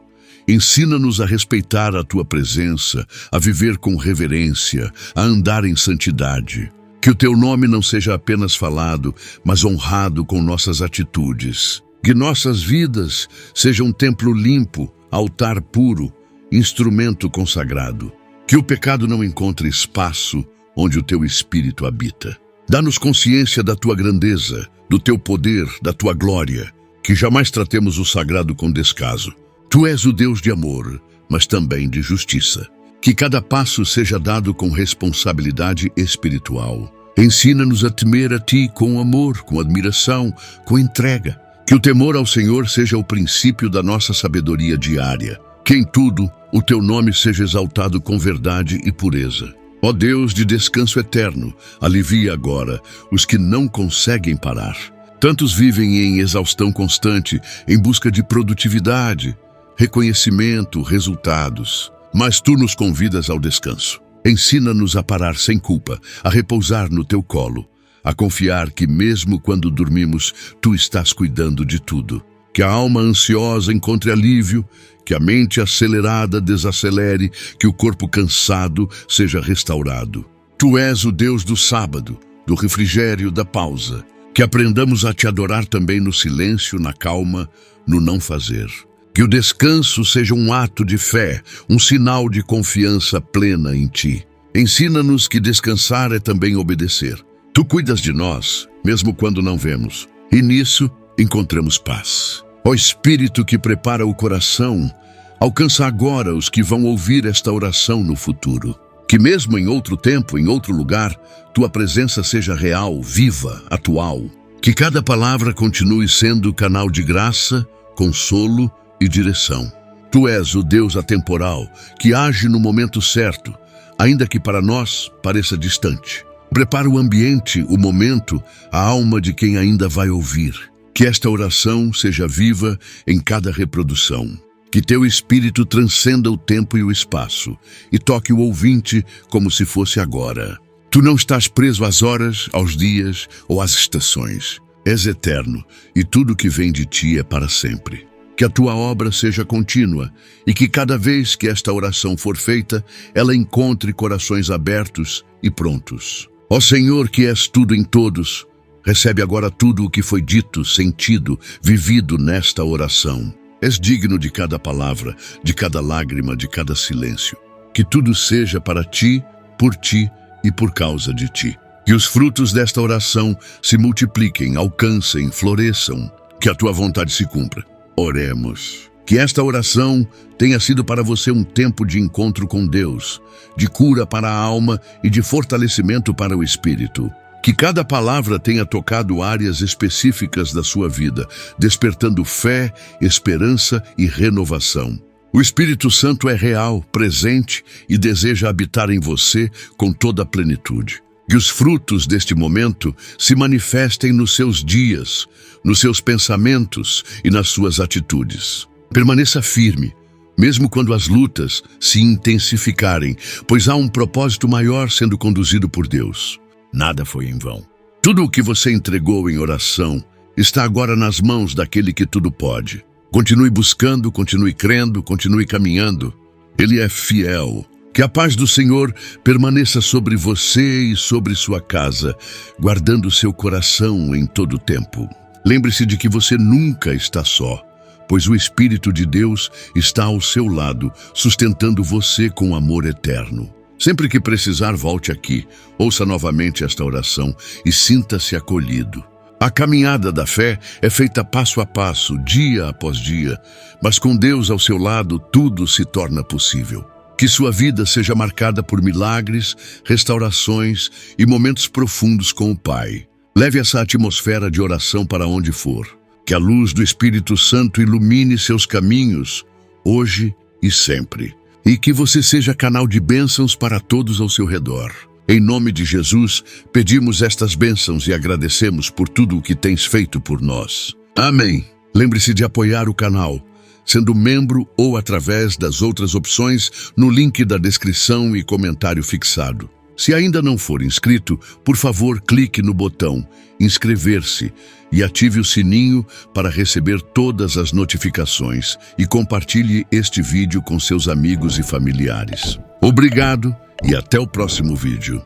ensina-nos a respeitar a tua presença, a viver com reverência, a andar em santidade. Que o teu nome não seja apenas falado, mas honrado com nossas atitudes. Que nossas vidas sejam um templo limpo, altar puro, instrumento consagrado. Que o pecado não encontre espaço onde o teu Espírito habita. Dá-nos consciência da tua grandeza, do teu poder, da tua glória. que jamais tratemos o sagrado com descaso. Tu és o Deus de amor, mas também de justiça. Que cada passo seja dado com responsabilidade espiritual. Ensina-nos a temer a Ti com amor, com admiração, com entrega. Que o temor ao Senhor seja o princípio da nossa sabedoria diária. Que em tudo o Teu nome seja exaltado com verdade e pureza. Ó Deus de descanso eterno, alivia agora os que não conseguem parar. Tantos vivem em exaustão constante, em busca de produtividade, reconhecimento, resultados. Mas Tu nos convidas ao descanso. Ensina-nos a parar sem culpa, a repousar no Teu colo, a confiar que mesmo quando dormimos, Tu estás cuidando de tudo. Que a alma ansiosa encontre alívio, que a mente acelerada desacelere, que o corpo cansado seja restaurado. Tu és o Deus do sábado, do refrigério, da pausa. Que aprendamos a Te adorar também no silêncio, na calma, no não fazer. Que o descanso seja um ato de fé, um sinal de confiança plena em Ti. Ensina-nos que descansar é também obedecer. Tu cuidas de nós, mesmo quando não vemos, e nisso encontramos paz. Ó Espírito que prepara o coração, alcança agora os que vão ouvir esta oração no futuro. Que mesmo em outro tempo, em outro lugar, Tua presença seja real, viva, atual. Que cada palavra continue sendo canal de graça, consolo e direção. Tu és o Deus atemporal, que age no momento certo, ainda que para nós pareça distante. Prepara o ambiente, o momento, a alma de quem ainda vai ouvir. Que esta oração seja viva em cada reprodução. Que Teu Espírito transcenda o tempo e o espaço e toque o ouvinte como se fosse agora. Tu não estás preso às horas, aos dias ou às estações. És eterno e tudo que vem de Ti é para sempre. Que a Tua obra seja contínua e que cada vez que esta oração for feita, ela encontre corações abertos e prontos. Ó Senhor, que és tudo em todos, recebe agora tudo o que foi dito, sentido, vivido nesta oração. És digno de cada palavra, de cada lágrima, de cada silêncio. Que tudo seja para Ti, por Ti e por causa de Ti. Que os frutos desta oração se multipliquem, alcancem, floresçam. Que a Tua vontade se cumpra. Oremos. Que esta oração tenha sido para você um tempo de encontro com Deus, de cura para a alma e de fortalecimento para o espírito. Que cada palavra tenha tocado áreas específicas da sua vida, despertando fé, esperança e renovação. O Espírito Santo é real, presente e deseja habitar em você com toda a plenitude. Que os frutos deste momento se manifestem nos seus dias, nos seus pensamentos e nas suas atitudes. Permaneça firme, mesmo quando as lutas se intensificarem, pois há um propósito maior sendo conduzido por Deus. Nada foi em vão. Tudo o que você entregou em oração está agora nas mãos daquele que tudo pode. Continue buscando, continue crendo, continue caminhando. Ele é fiel. Que a paz do Senhor permaneça sobre você e sobre sua casa, guardando seu coração em todo o tempo. Lembre-se de que você nunca está só, pois o Espírito de Deus está ao seu lado, sustentando você com amor eterno. Sempre que precisar, volte aqui, ouça novamente esta oração e sinta-se acolhido. A caminhada da fé é feita passo a passo, dia após dia, mas com Deus ao seu lado, tudo se torna possível. Que sua vida seja marcada por milagres, restaurações e momentos profundos com o Pai. Leve essa atmosfera de oração para onde for. Que a luz do Espírito Santo ilumine seus caminhos, hoje e sempre. E que você seja canal de bênçãos para todos ao seu redor. Em nome de Jesus, pedimos estas bênçãos e agradecemos por tudo o que tens feito por nós. Amém. Lembre-se de apoiar o canal, sendo membro ou através das outras opções no link da descrição e comentário fixado. Se ainda não for inscrito, por favor, clique no botão inscrever-se e ative o sininho para receber todas as notificações e compartilhe este vídeo com seus amigos e familiares. Obrigado e até o próximo vídeo.